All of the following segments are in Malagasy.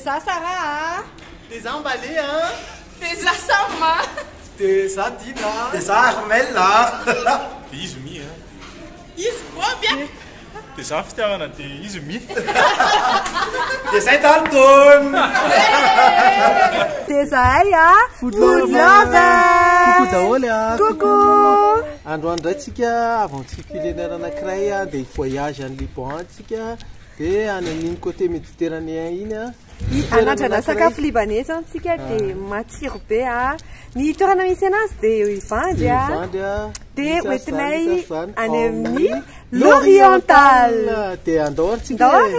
ça Sarah. T'es emballé, hein? T'es ça Sama. T'es ça Dina. T'es ça Armella. T'es Izumi, hein? Quoi bien? T'es ça Afterana, t'es Izumi. T'es ça Dalton. T'es ça Aya. Food lover. Coucou Daolia. Coucou. Andro andratsika aventure culinaire anankiray dia voyage any Liban antsika dia any amin'iny côté méditerranéen iny a. Anatrana sakafo libanais antsika dia matsiro be a. Ny toerana misy anazy dia Ivandy a. Ivandy a. Dia hoentinay any amin'ny l'Oriental. Dia andao antsika. Daory.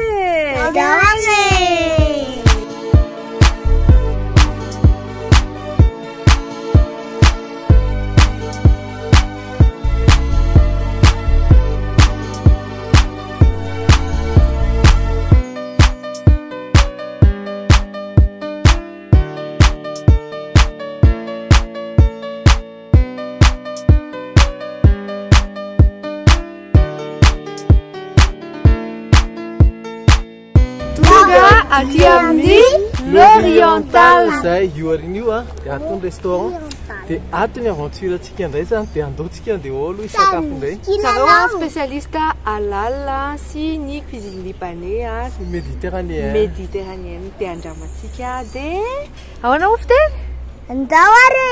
Aty amin'ny l'Oriental. Zay io arina io a dia atony restaurant dia atony aventure antsika indray zany dia andaontsika dia olo sakafo indray. Zareo spécialiste halal sy ny cuisine libanais Méditerranéen. Méditerranéenne dia andramantsika dia ahoana ho fiteny? Andaware.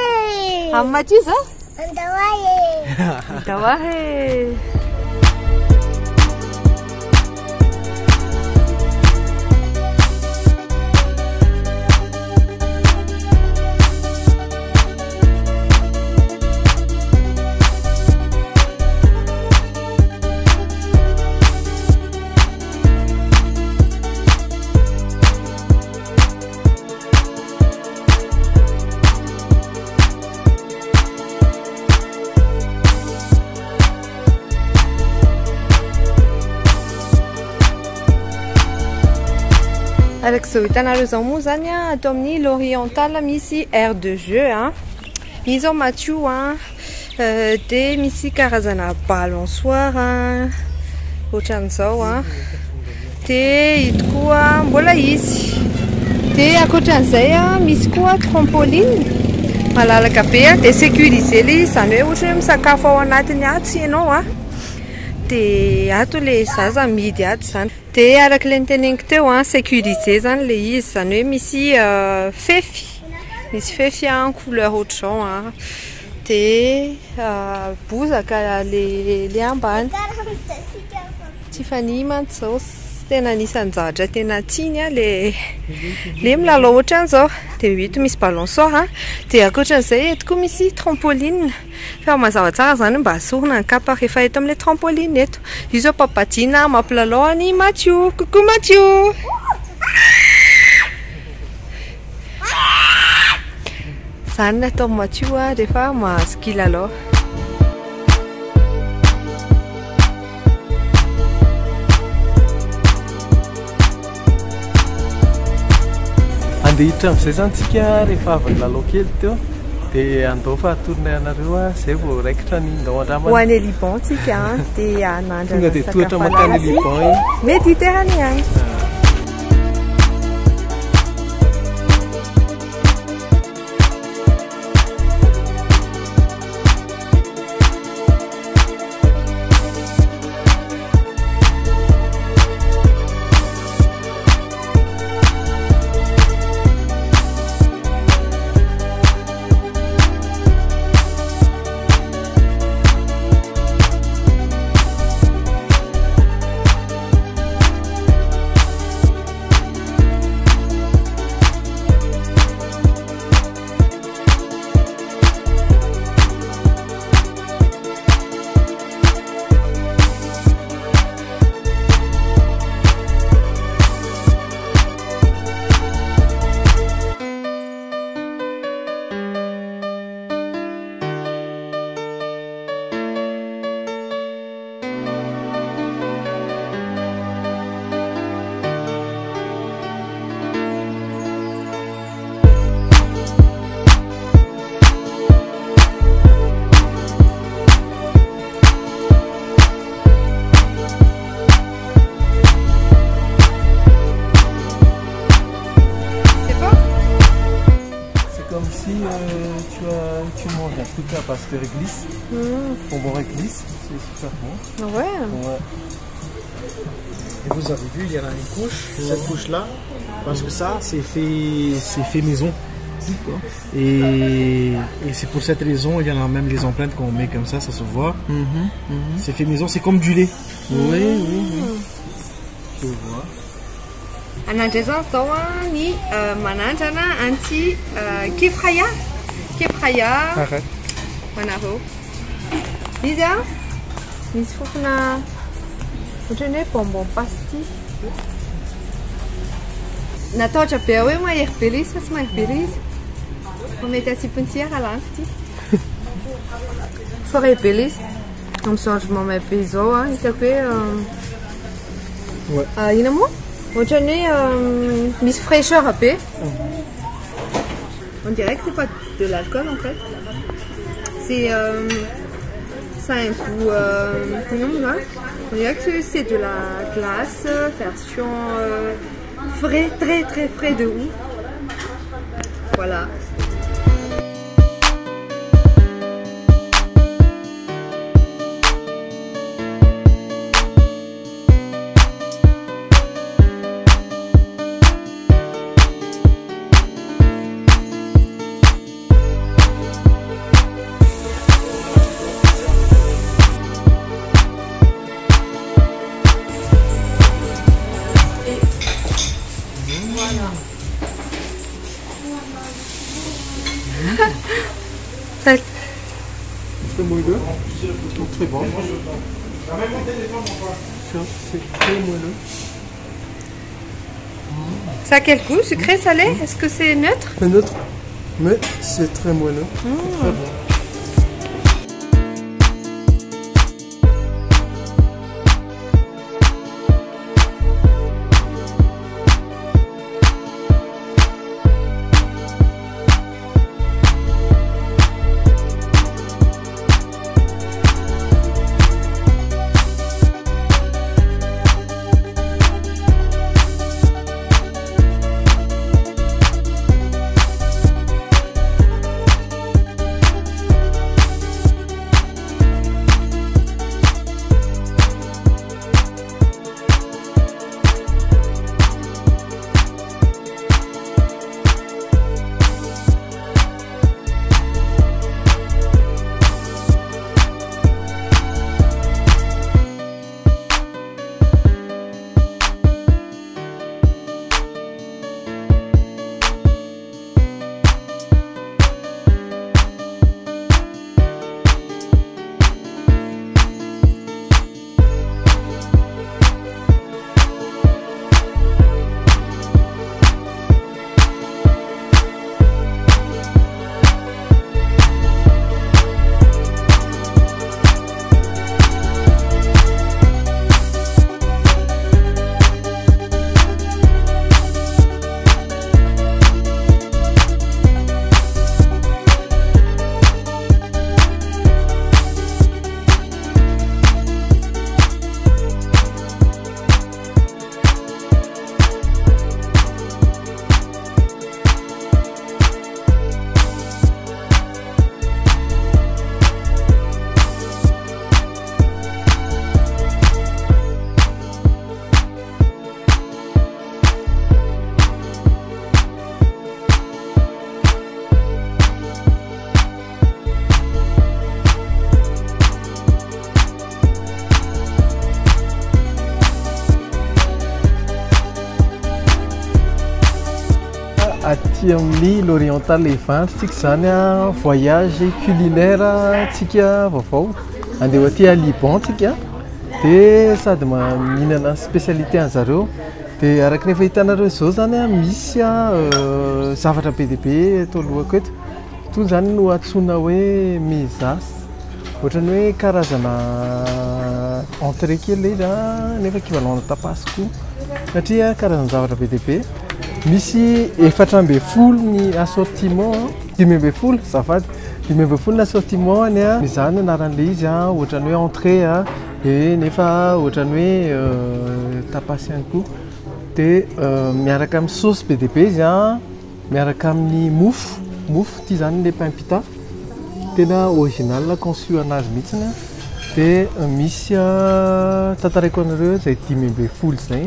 Amin'ny Mathieu za? Andaware. Andaware. Araka izao hitanareo zao moa zany a ato amin'ny l'Oriental misy aire de jeu a. Iny zao Mathieu a dia misy karazana balançoire ohatran'izao a. Dia ito koa mbola izy. Dia ankoatran'izay a misy koa trampoline malalaka be a dia sécurisé le izy zany hoe ohatra hoe misakafo ao anatiny ato ianao a. Dia ato le zaza mihidy ato zany. Dia araka ilay niteneniko teo a sécurisé zany le izy zany hoe misy fefy. Misy fefy en couleur ohatran'izao a. Dia bozaka le ambany. Tiffany mantsy zao tena anisan'ny zavatra tena tiany a le milalao ohatran'izao. Dia eto misy balançoire a. Dia ankoatran'izay eto koa misy trampoline. Fa mazava tsara zany mba asorina ny kapa rehefa eto amin'ilay trampoline eto. Io zao papadina mampilalao any Mathieu. Coucou Mathieu. Zany natao Mathieu a rehefa mahazo kilalao. Andeha hiditra amin'izay zany tsika rehefa avy nilalao kely teo dia andao fa atoronay anareo a zay vao raikitra ny ndao andramana. Ho any Liban tsika dia anandrana tonga dia tohatra makany Liban iny. Méditerranéen. tu manges un truc à base de réglisse, bonbon réglisse, c'est super bon. Ouais. Ouais. Et vous avez vu, il y en a une couche, cette couche-là, parce que ça, c'est fait maison. Et c'est pour cette raison, il y en a même les empreintes qu'on met comme ça se voit. C'est fait maison, c'est comme du lait. Oui, oui, oui. Je vois. Anandrezao zao ny manandrana anty kefraya. Kefraya manareo. Izy a misy fofona ohatrany hoe bonbon pasty. Natahotra be hoe mahery be ilay izy fa tsy mahery be ilay izy. Fa mety atsipony raha laniko ity. Fa rehebe ilay izy. Amin'izao andro mamay be izao a hitako hoe ina moa? Ohatrany hoe misy fraîcheur be. On dirait que c'est pas de l'alcool en fait. C'est ça a un goût on dirait que c'est de la glace version frais, très très frais de ouf. Voilà. C'est moelleux, donc très bon. C'est très moelleux. Ça a quel goût? Sucré, salé? Est-ce que c'est neutre? C'est neutre, mais c'est très moelleux. C'est très bon. Aty amin'ny l'Oriental Levant tsika zany a voyage culinaire tsika vaovao andeha aty à Liban tsika dia sady mihinana spécialité an'zareo dia araka ny efa hitanareo zao zany a misy zavatra be dia be atao lohako eto toy zany no antsoina hoe mezas ohatrany hoe karazana entrée kely izy nefa équivalent tapas koa satria karazana zavatra be dia be. Misy 450 ny assortiment 550 zafady 550 ny assortiment ny a mizany anaran'le izy a ohatrany hoe entrée a e nefa ohatrany hoe tapas ihany koa dia miaraka amin'ny sauce be dia be izy a miaraka amin'ny mofo ty zany le pain pita tena original conçu anazy mihitsiny a. Dia misy tantaraiko anareo izay 5 zay.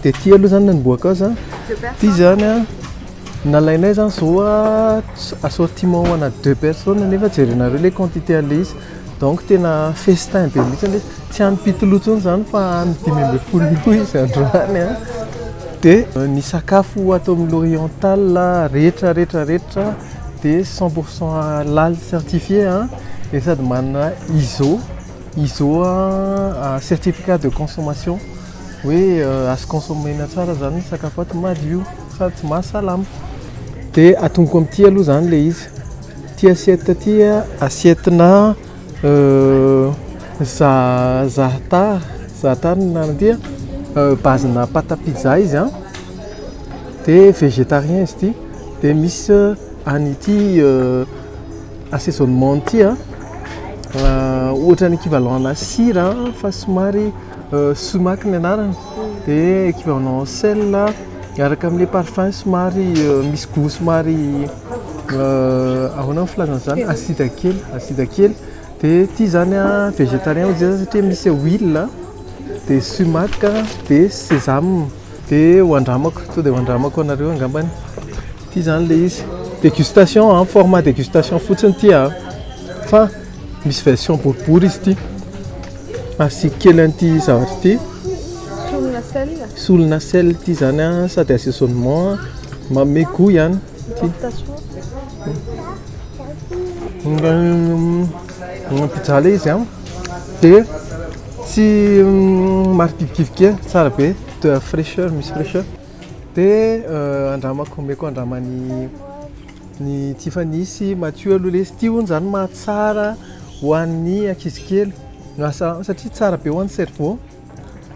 Dia ty aloha zany naniboaka ao zany. Ty zany a nalainay zany zao assortiment ho ana 2 personnes nefa jerenareo le quantité ale izy. Donc tena festin be mihitsy le tsy any pitolotsony zany fa any 5 izy androany a. Dia ny sakafo atao amin'ny l'oriental rehetra dia 100% halal certifié a. Dia sady manana ISO certificat de consommation hoe azo consomena tsara zany sakafo ato madio sady tsy mahasalama. Dia atomoko amin'ity aloha zany le izy. Ty assiette ty assiette-na zahatar nanandia base-na pâte à pizza izy a. Dia végétarien izy ty. Dia misy an'ity assaisonnement ty a ohatran'ny équivalent-na sira fa somary sumac ny anarany. Dia équivalent sel miaraka amin'le parfum somary misy goût somary ahoana filazan'izany acide kely. Dia ty zany a végétarien ozy satria misy huile dia sumac dia sésame. Dia hoandramako to dia hoandramako anareo angambany. Ty zany le izy dégustation format dégustation fotsiny ty fa misy version boribory izy ty. Asiako kely an'ity zavatra ty. Solona sel ty zany sady assaisonnement manome goût ihany ty. Pizza le izy dia tsy marikivokivokely tsara be de fraîcheur misy fraîcheur. Dia andramako omeko andramany ny Tiffany sy Mathieu aloha le izy ty hono zany mahatsara ho an'ny ankizy kely satria tsara be ho an'ny cerveau.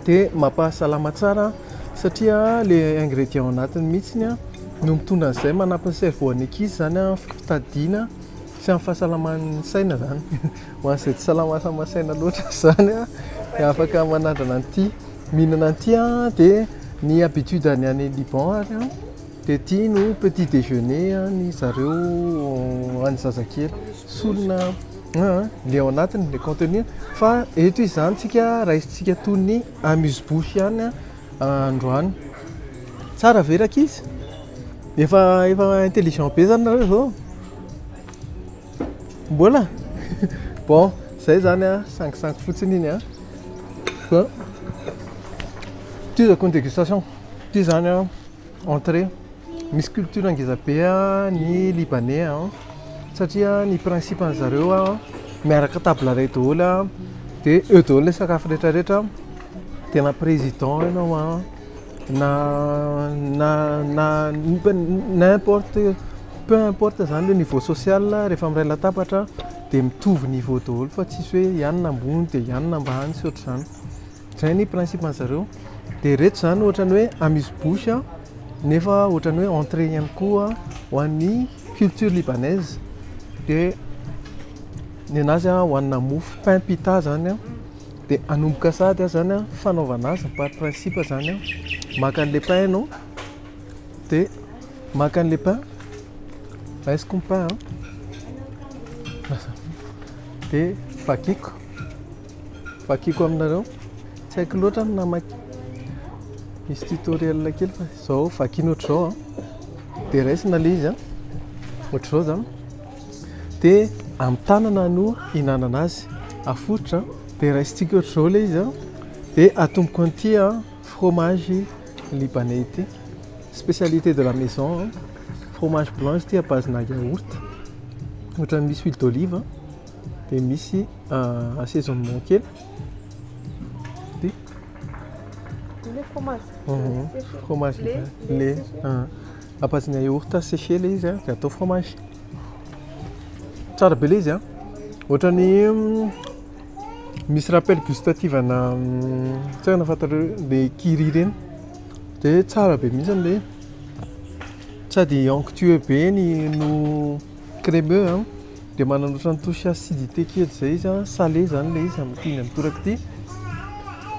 Dia mampahasalama tsara satria le ingrédient anatiny mihitsiny no mitondra an'izay manampy ny cerveau an'ny ankizy zany fitadiana sy amin'ny fahasalaman'ny saina zany. Ho an'izay tsy salama saina loatra zany dia afaka manandrana an'ity mihinana an'ity dia ny habitude any Liban ary dia ty no petit déjeuner ny zareo any zazakely solona le ao anatiny le contenu fa eto izy zany tsika raisitsika toy ny amuse-bouche ihany androany. Tsara veraka izy efa intelligent be zany nareo zao mbola bon zay zany 5 fotsiny iny fa ty zako ny dégustation ty zany entrée misy culture angeza be ny libanais satria ny principe an'zareo miaraka table ray daholo dia eo daholo le sakafo rehetrarehetra. Tena président ianao na n'importe peu importe zany le niveau social rehefa miray latabatra dia mitovy niveau daholo fa tsisy hoe ianona ambony dia ianona ambany sy ohatr'izany. Zay ny principe an'zareo. Dia reto zany ohatrany hoe amuse-bouche nefa ohatrany hoe entrée ihany koa ho an'ny culture libanaise. Dia ny anazy hoanina mofo pain pita zany dia anomboka sady zany fanaovana azy par principe zany maka an'le pain ianao dia maka an'le pain aisiko ny pain dia vakiko aminareo tsy haiko loatra namaky misy tutoriel kely fa zao vakina ohatr'izao dia raisina le izy ohatr'izao zany. Dia amin'ny tanana no hinanana azy afotra dia raisitsika ohatr'izao le izy dia atomboko an'ity fromage libanais ity spécialité de la maison fromage blanc izy ty à base-na yaourt ohatrany misy huile d'olive dia misy assaisonnement kely. Fromage lait à base-na yaourt séché le izy dia atao fromage. Tsara be le izy ohatrany misy rappel gustative ana tsy haiko na fantareo le curry reny dia tsara be mihitsy le sady onctueux be no crémeux dia manana ohatrany touche acidité kely zay izy salé zany le izy amin'ity mitoraka ity.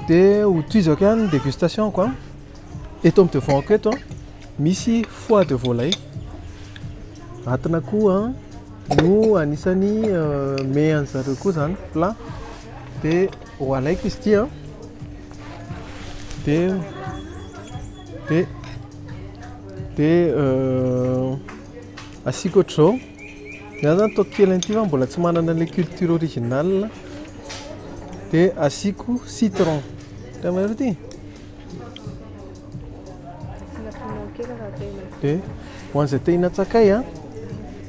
Dia ho toizako ihany dégustation quoi. Eto amin'ny devant eto misy foie de volaille atina koa no anisany mehan zareo koa zany plat dia ho alaiko izy ity dia asiako ohatr'izao za zany taoko kely an'ity fa mbola tsy manana le culture originale dia asiako citron tamareo ty dia ho an'izay te hina-tsakay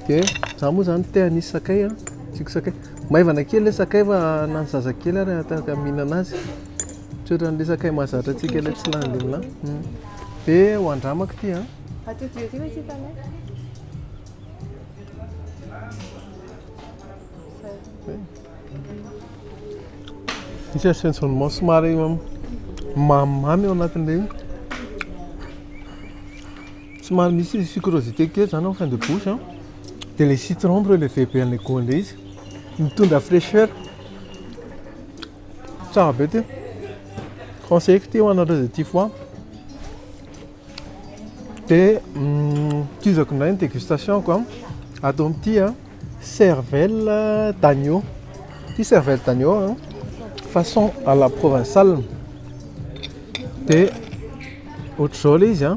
dia za moa zany te hanisy sakay tsiko sakay maivana kely le sakay fa na ny zazakely ary ataka mihinana azy tsy ohatran'le sakay mahazatra antsika ilay tsy lany lemina dia ho andramako ity misy assaisonnement somary mamimamy ao anatin'ilay somary misy sucrosité kely zany en fin de bouche dia le citron relevé be an'ilay goan'ilay izy mitondra fraîcheur tsara be ty conseilleko ty ho anareo izay tia foie dia tizako indray ny dégustation ko atao amin'ity cervelle d'agneau ty cervelle d'agneau façon à la provençale dia ohatr'izao le izy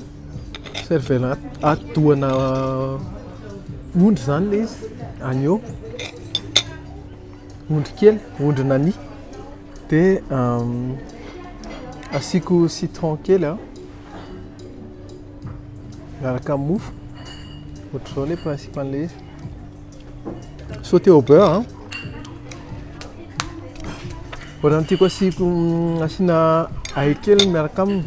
cervelle atoana ondry zany le izy agneau ondry kely ondry nani dia asiako citron kely miaraka amin'ny mofo ohatr'izao le principe an'le izy sauté au beurre ohatrany tiako asiako asiana hay kely miaraka aminy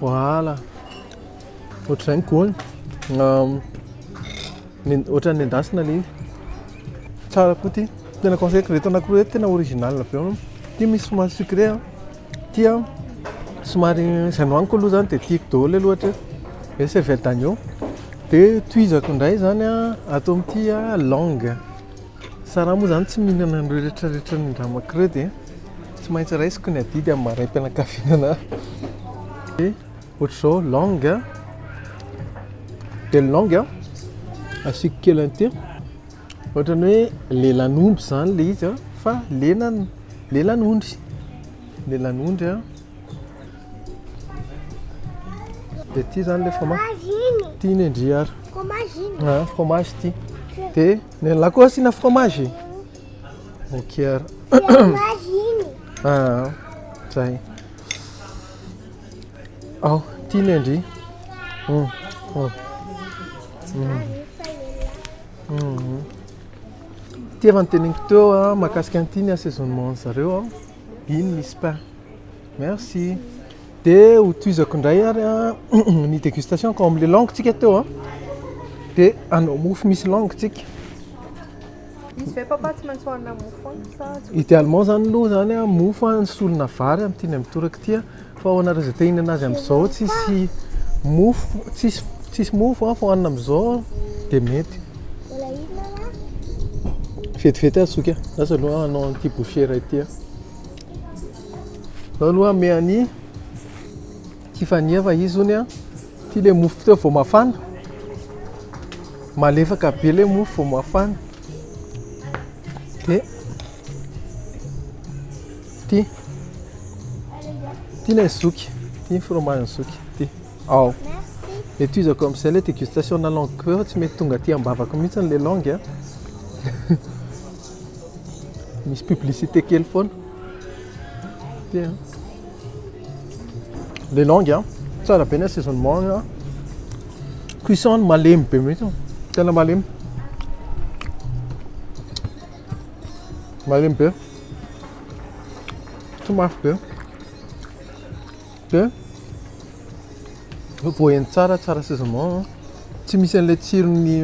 voilà ohatr'izay ny goany ohatrany endasina le izy tsara koa ty tena conseilleko reto anakiroa reto tena original be ty misy somary sucré ty somary izay nohaniko aloha zany dia tiako daholo aloha ohatra hoe cervelle d'agneau dia toizako indray zany atao amin'ity langue sara moa zany tsy mihinana an'ireo rehetrarehetra ny dramakreo dia tsy maintsy raisiko ny adidy amin'ny maraim-pianakavinana dia ohatr'izao langue dia langue asiako kely an'ity ohatrany hoe lelan'omby zany le izy fa lelan'ondry dia ty zany le fromage ty nendry ary fromage ty dia ny an'lahy koa asiana fromage ok ary zay ty nendry ty efa nyteneniko teo mahakasika an'ity ny assaisonnement zareo iny misy pain merci dia ho toizako indray ary ny dégustation ko amin'le langue tsika teo dia anao mofo misy langue tsika idéalement zany aloha zany mofo solona vary amin'ity ny mitoraka ity fa ho anareo izay te hihinana azy amin'izao tsisy mofo fa hohanina amin'izao dia mety vetivety azoka asa aloha anao an'ity bouchera ity zao aloha mehany tifania fa izy zony ty le mofo teo vao mafana malefaka be le mofo vao mafana dia ty le zoky ty fromage zoky ty le toizako amin'izay le dégustation na langue ko tsy mety tonga aty ambavako mihitsy le langue misy publicité kely foana dia le langue tsara be ny assaisonnement cuisson malemy be mihitsy tena malemy be tsy mafy be dia voahendy tsara assaisonnement tsy misy an'ilay tsirony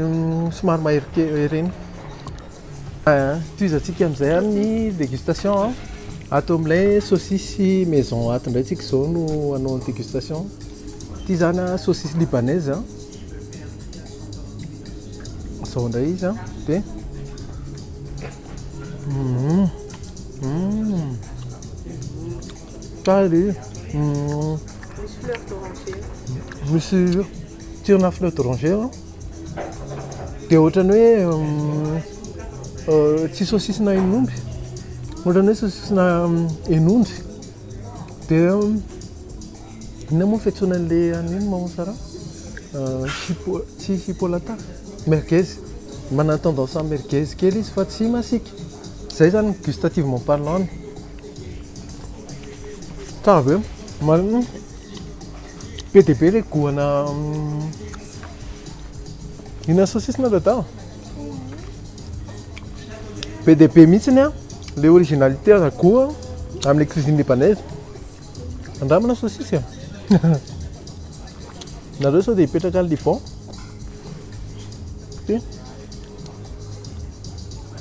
somary mahery reny toizantsika amin'izay ary ny dégustation atao amin'ilay saucisse maison ato indray tsika izao no anao ny dégustation ty zany saucisse libanaise izao indray izy dia tsara le misy texture-na fleur d'oranger dia ohatrany hoe tsy saosisina hen'omby ohatrany hoe saosisina hen'ondry dia inona moa fiantsoana an'le an'iny mahao tsara tsy chipolata merguez manana tendance à merguez kely izy fa tsy masika zay zany gustativement parlant tsara be be dia be le goana inona saosisina dada be dia be mihitsiny a le originalité azagoa amin'le cuisine libanaise andramana saosisy nareo sao dia hipetraka ny Liban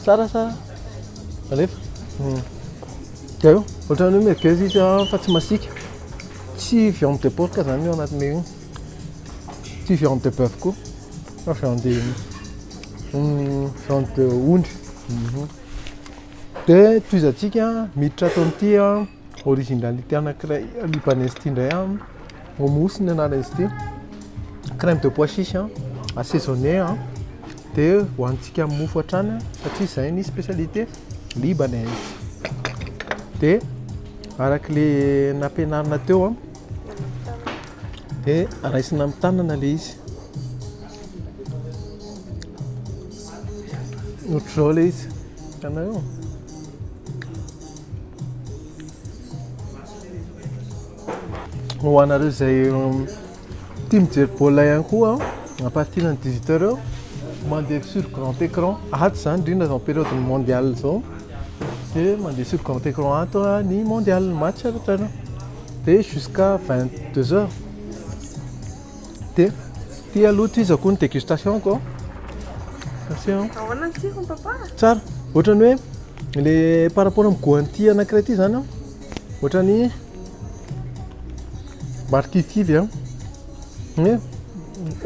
tsara alefa dia io ohatrany hoe merguez izy fa tsy masika tsy viande de porc zany io anatin'le io tsy viande de bœuf koa fa viande ondry dia toizantsika miditra ato amin'ity originalité anankiray libanaise ity indray momos ny anarana izy ity crème de pois chiche assaisonné dia hoantsika mofo hatrany satria izay ny spécialité libanaise dia arak'le nampianarina teo dia raisina amin'ny tanana le izy ohatr'izao le izy tanao ho anareo izay tia mijery baolina ihany koa à partir de 18h eo mandeha sur grand écran ato zany indrindra en période mondiale zao dia mandeha sur grand écran ato ny mondial match rehetrana dia jusqu'à 22h dia tia aloha toizako ny dégustation ko tsara ohatrany hoe le par rapport amin'ny goan'ity anankiray ity zany ohatrany marquivy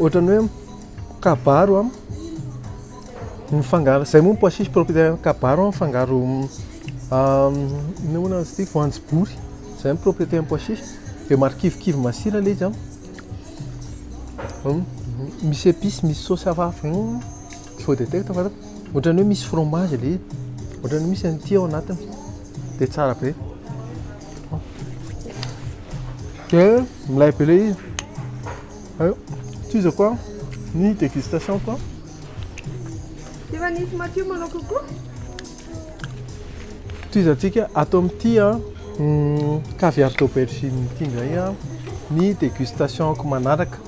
ohatrany hoe kabaro mifangaro zay moa pois chiche propriété kabaro mifangaro ina moana izy ity voanjobory zay ny propriété amin'ny pois chiche dia marikivokivy masira le izy misy épice misy sauce hafahafa igny tsy voadetekta fa ohatrany hoe misy fromage le izy ohatrany misy an'ity ao anatiny dia tsara be dia milay be le izy toiza koa ny dégustation koa toizantsika ato amin'ity caviar d'aubergine ity indray ny dégustation-ko manaraka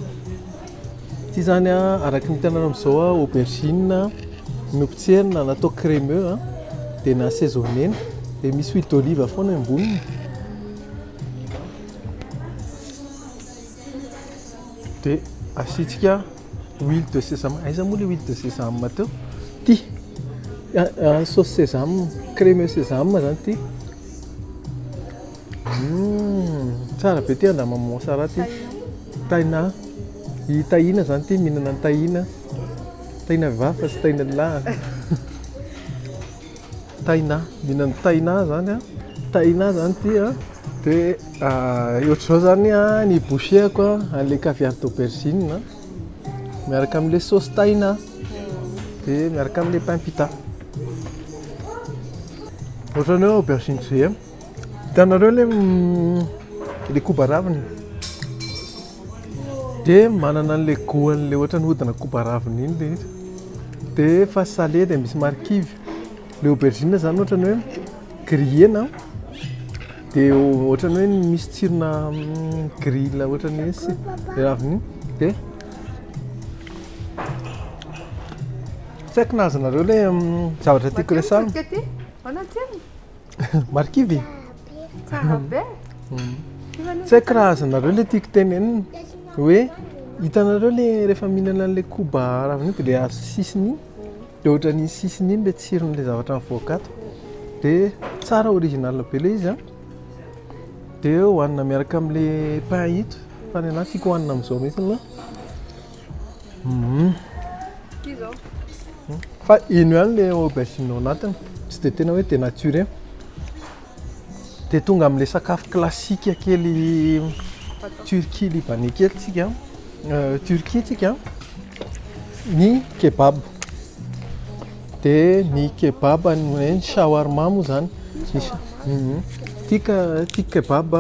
ity zany araky ny hitanareo amin'izao aubergine nopotserina natao crémeux dia naassaisonné dia misy huile d'olive foana amboniny dia asitsika huile de sésame aiza moa le huile de sésame teo ty sauce sésame crémeux sésame zany ty tsara be ty andamamo tsara ty taina tahina zany ty mihinana ny tahina vavy fa tsy tahina lahy tahina mihinana tahina zany tahina zany ty dia ohatr'izao zany ny boucheko an'le caviar d'aubergine miaraka amin'le sauce tahina dia miaraka amin'le pain pita ohatrany hoe aubergine zay hitanareo le koba raviny dia manana an'le goan'le ohatrany hodina koba raviny iny le izy dia fa salé dia misy marikivy le aubergine zany ohatrany hoe grillena dia ohatrany hoe misy tsirona grille ohatrany hoe sy raviny dia tsy haiko nazanareo le zavatra tiako resahana marikivy tsy haiko raha azanareo le tiako tenenina hoe hitanareo le rehefa mihinana an'le koba raviny dia le azo sisiny iny dia ohatrany sisiny iny le tsiron'le zavatra mivoakato dia tsara original be le izy dia hohanina miaraka amin'le pain hito fa ny anahy tiako hohanina amin'izao mihitsy fa ino ihany le aubergine ao anatiny tsy dia tena hoe dénaturé dia tonga amin'le sakafo classique kely turquie libanais kely tsika Turquie tsika ny kebab. Dia ny kebab ny shawarma moa zany. Tika kebab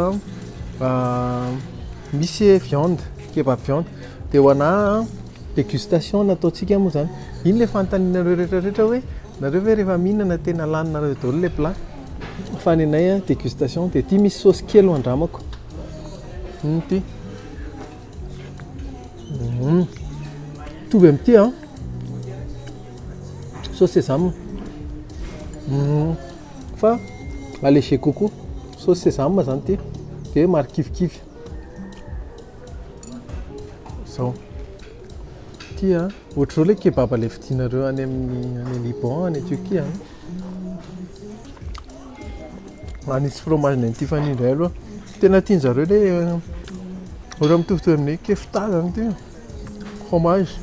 misy viande, kebab viande. Dia ho ana dégustation nataontsika moa zany. Iny le fanontanianareo rehetrarehetra hoe nareo ve rehefa mihinana tena laninareo daholo le plat. Fa ny anay dégustation dia ity misy saosy kely ho andramako. Ity. Mitovy amin'ity saosy sésame. Fa allégé coco. Saosy sésame zany ity. Dia maro kifikivy. Zao. Ity ohatr'izao ilay kebab ilay vidinareo any amin'ny Liban, any Turquie. Anisy fromage ity fanindray aloha. Tena tianjareo ilay ohatran'ny mitovitovy amin'ny kefta zany ity. Fromage.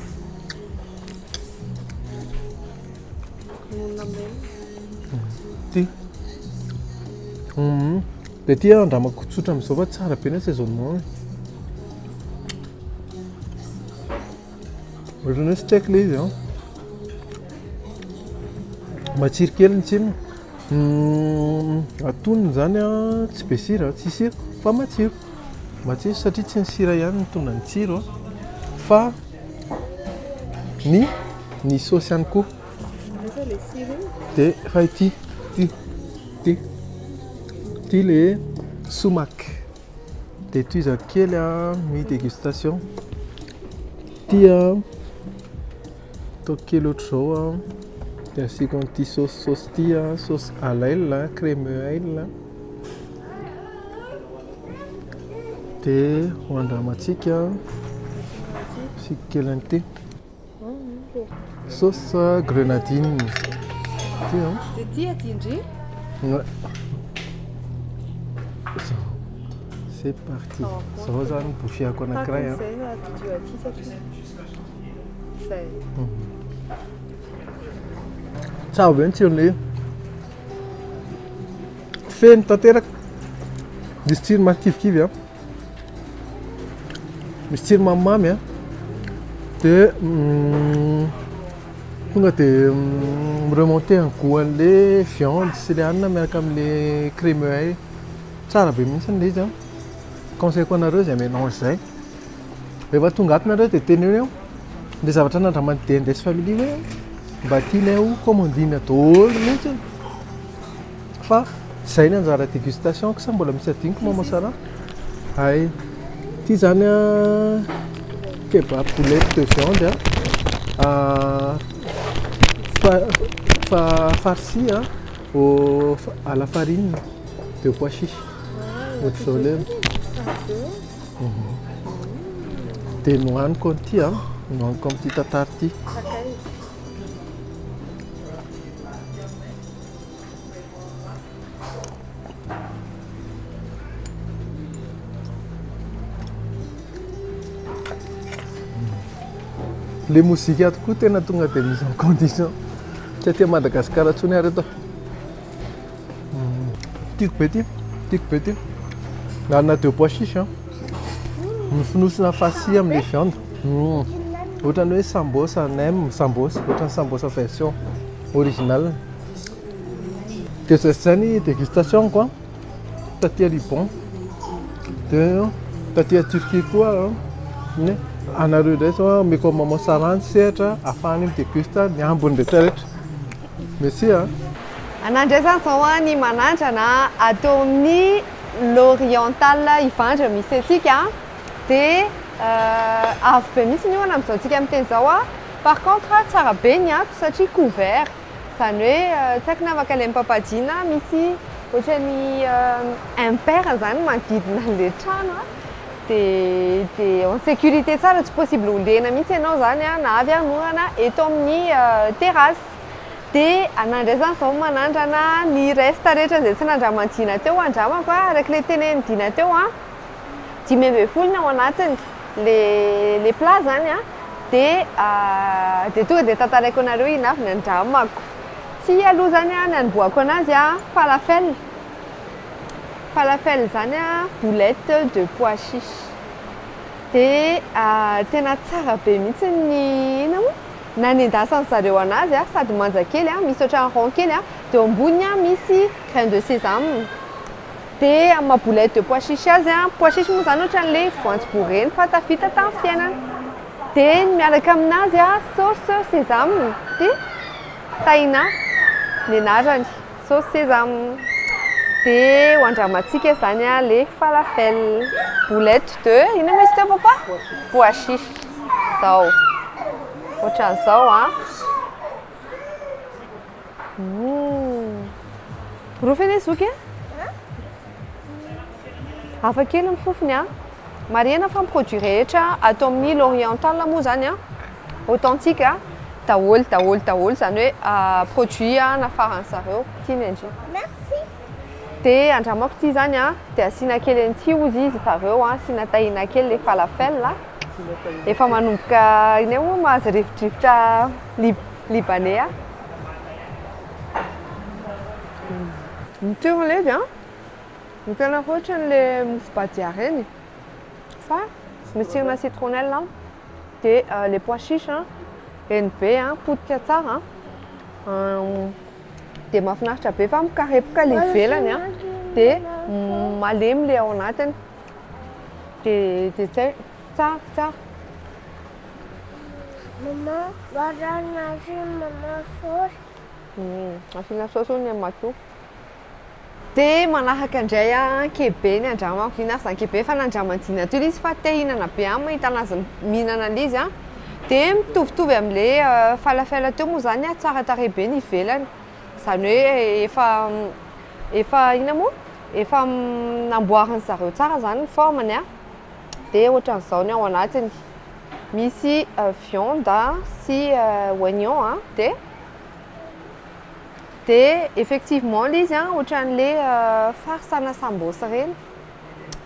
Ity. Dia ity andramako tsotra amin'izao fa tsara be ny assaisonnement. Ohatran'ny hoe steak ilay izy. Matsiro kely ny tsirony. Atonony zany tsy be sira, tsy sira fa matsiro. Matsiro satria tsy ny sira ihany mitondra ny tsiro fa ny saosy ihany koa. Dia fa ity le sumac. Dia tohizako kely ny dégustation. Ity atao kely ohatr'izao dia asiako an'ity saosy ity saosy à l'ail, crème ail. Dia ho andramantsika asiako kely an'ity saosy grenadine. Ity atindry. Ouais. C'est parti. Zao zany boufiako anankiray. Tsara be ny tsiron'ilay feno tanteraka. Misy tsiro marikivokivy misy tsiro mamimamy dia tonga dia remonter un goût an'ilay viande sy ilay hanina miaraka amin'ilay crème ail. Tsara be mihitsy ilay izy. Conseilleko anareo izay mélange izay. Rehefa tonga ato nareo dia teneno ilay zavatra nandramany dia indesy famille hoe mba tianay ho commandina daholo mihitsy. Fa izay ny anjara dégustation sa mbola misy adiniko mamasara. Hay, ity zany kebab boulette de viande farci à la farine de pois chiche. Ohatr'izao ilay. Dia nohaniko an'ity nohaniko amin'ity tatary ity. Le mozika tokoa tena tonga dia mise en condition. Tsy aty Madagasikara intsony ary eto. Tiako be ity. Miarina deux pois chiche. Nofonosina farci amin'ilay viande. Ohatran'ny hoe sambosa nem, sambosa, ohatran'ny sambosa version originale. Dia zay ny dégustation koa taty Liban. Dia taty Turquie koa anareo indray zao meko mamasarany sehatra ahafahany midégusta ny ambony rehetrarehetra. Merci. Anandraisana zao ny manandrana atao amin'ny l'oriental Ivandra misy atsika dia avo be mihitsy io amin'izao antsika amin'ny teny zao. Par contre tsara be ny ato satria couvert. Izany hoe tsy haiko na afaka ilay mipapadiana misy ohatran'ny impaire zany manodidina an'ilay trano. Dia en sécurité tsara, tsy possible ho lena mihitsy ianao zany na avy hanorana eto amin'ny terrasse. Dia anandraisana zao manandrana ny reste rehetra izay tsy nandramandina teo andramako araka ilay tenenidina teo 5 ao anatiny le plat zany dia tonga dia tantaraiko anareo iny avy nandramako. Tsy aloha zany nanboako anazy falafel. Falafel zany boulette de pois chiche. Dia tena tsara be mihitsy ny ina moa nanendasan'ny zareo anazy sady manja kely misy ohatran'ny rond kely dia amboniny misy grain de sésame. Dia ma boulette de pois chiche azy pois chiche moa zany ohatran'ilay voanjobory reny fa tafita tamin'ny fiainana. Dia miaraka aminazy sauce sésame dia tahina ny anarany sauce sésame. Dia hoandramantsika zany le falafel boulette de ina misy teo papa? Pois chiche zao ohatran'izao rofiny zoky hafa kely ny fofony marihana fa ny produit rehetra atao amin'ny l'oriental moa zany authentique daholo zany hoe produit nafarany zareo tiany indrindra. Merci. Dia andramako ity zany dia asiana kely an'ity ozy izy zareo asiana tahina kely le falafel efa manomboka ina moa mahazo rivodrivotra libanais mitiro ledy ny tena ohatran'le mofo badia reny fa misirina citronnelle dia les pois chiche reny be potika tsara dia mahafinaritra be fa mikarepoka le ivelany dia malemy le ao anatiny dia zay tsara. Maman, varana maman sauce. Asiana sauce ny amato. Dia manaraka indray kebe ny andramako ina zany kebe fa nandramantina teo izy fa te hinana be mahita anazy mihinana an'izy dia mitovitovy amin'ilay falafel teo moa zany tsara tarehy be ny ivelany zany hoe efa ina moa efa namboariny zareo tsara zany ny formany dia ohatran'izao ny ao anatiny misy viande sy oignon dia effectivement izy ohatran'ilay farsana sambos reny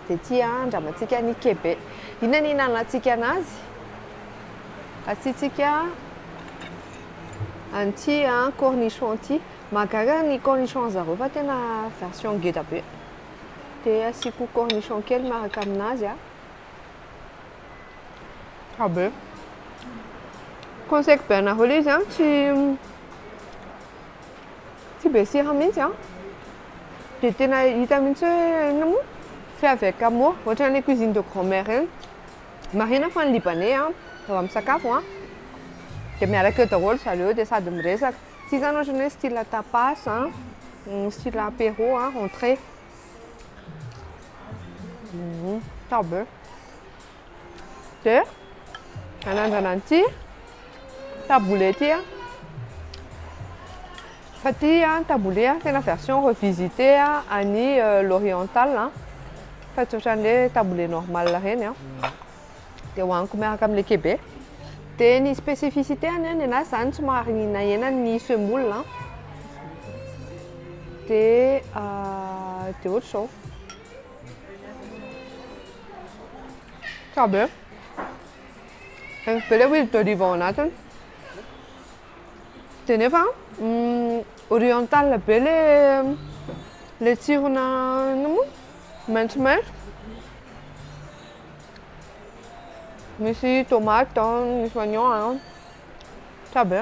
dia ity andramantsika ny kebe ina ny hinanantsika anazy asitsika an'ity cornichon ity mahagaga ny cornichon zareo fa tena version ngeda be dia asiko cornichon kely miaraka aminazy be conseil be anareo le izy tsy be sira mihitsy dia tena hita mihitsy hoe ina moa fait avec amour ohatran'ilay cuisine de grand-mère reny marina fa ny libanais eo amin'ny sakafo dia miaraka eo daholo zareo dia sady miresaka tsy zany ohatrany hoe style tapas style apéro entrée be dia anandrana an'ity taboulé ity fa ity taboulé tena version revisité any l'oriental fa tsy ohatran'ilay taboulé normal reny dia hohaniko miaraka amin'ilay kebe dia ny spécificité ny anazy zany somary nahena ny semoule dia ohatr'izao tsara be be le huile d'olive ao anatiny dia nefa oriental be le tsirona maitsomaitso misy tomate misy oignon tsara be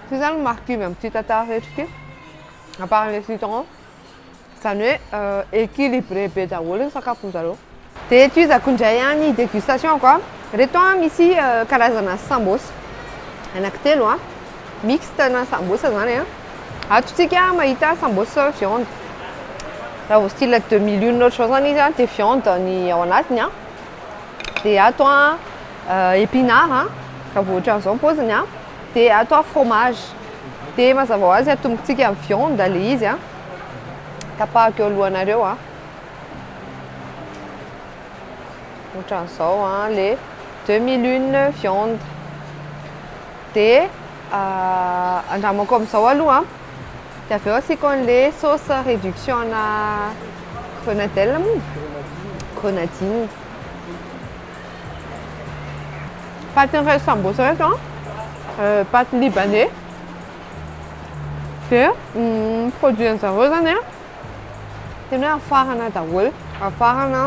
tsy zany marquime amin'ity tantara rehetra ity à part le citron zany hoe équilibré be daholo ny sakafon'zareo dia toizako indray ny dégustation reto misy karazana sambos anankitelo mixte na sambos zany atotsika mahita sambos viande raha vao style demi-lune autre chose zany izy dia viande ny ao anatiny dia ato épinard raha vao ohatran'izao poziny dia ato fromage dia mazava ho azy atombotsika amin'ny viande le izy tapahako eo alohanareo ohatran'izao le demi-lune viande dia andramako amin'izao aloha dia avy eo asiko an'ilay sauce réduction na grenadelle grenadine patin'ireto sambos reto paty libanais dia produit an'zareo zany tena hoe afarana daholo afarana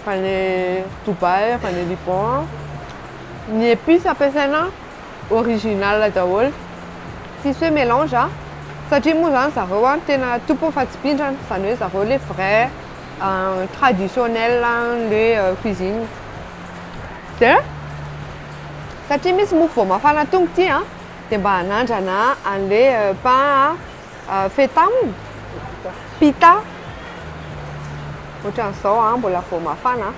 Fane tupai, fane lipon. Ni épices apesana original la daholo. Tsisy hoe mélange a. Satria moa zany zareo a tena tompo fatsipindrana, zany hoe zareo le vrai traditionnel le cuisine. De satria misy mofo vao mafana tonga ty a, de mba hanandrana an'le pain feta aminy, pita. Ohatran'izao a, mbola vao mafana.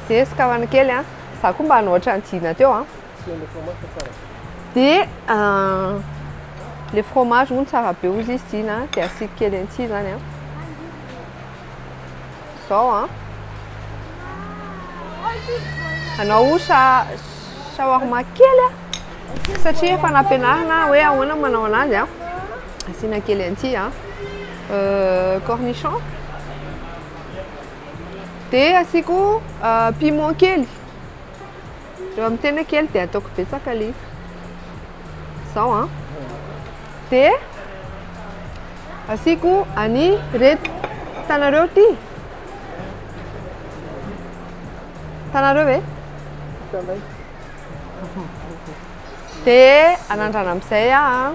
De sokafana kely a, za koa mba hanoatra antsina teo a. De le fromage hono tsara be ozy izy ty na de asiako kely antsy zany a. Zao a. Anao shawarma kely a. Satria efa nampianarina hoe ahoana manao anazy a. Asiana kely antsy a. Cornichon. De asiako piment kely. Rehefa amin'ny tena kely de ataoko betsaka le izy. Zao a. De asiako any reto hitanareo ty. Hitanareo ve? De anandrana amin'izay a.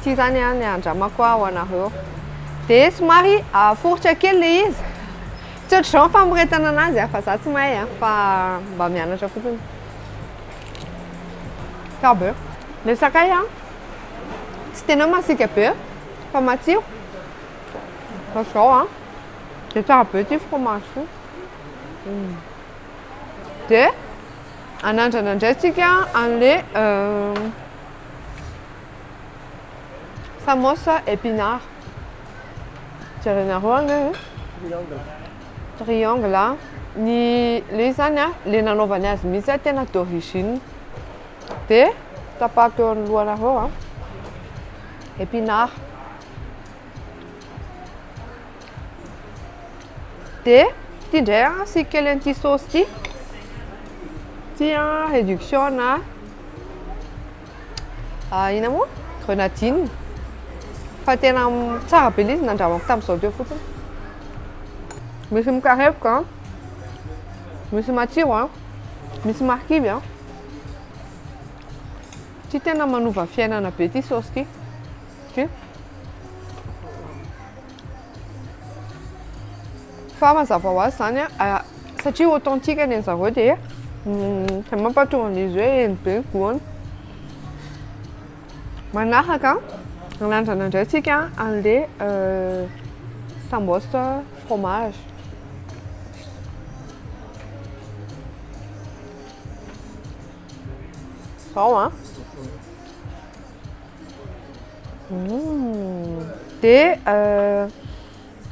Ty zany a ny andramako ho anareo. De somary aforitra kely le izy. Tsy ohatr'izao ny famoretana anazy fa za tsy mahay fa mba mianatra fotsiny. Tsara be. Le sakay a tsy tena masika be fa matsiro. Fa zao a. De tsara be ty fromage io. De anandrana indray tsika an'le samosa épinard. Jerenareo ane triangle a. Ny le zany a, le nanaovany azy mihitsy tena d'origine. De tapahako eo anoloanareo a. Épinard. De ty indray a, asiako kely an'ity sauce ty. Ty a réduction na ina moa? Grenadine. Fa tena tsara be izy nandramako tamin'izao teo fotsiny. Misy mikarepoka, misy matsiro a, misy marikivy a. Ty tena manova fiainana be ty sauce ty. Ty. Fa mazava ho azy zany a, satria authentique ny zareo de mampatonga izy hoe eny be goany. Manaraka anandrana indray tsika an'le samosa fromage. Zao a. De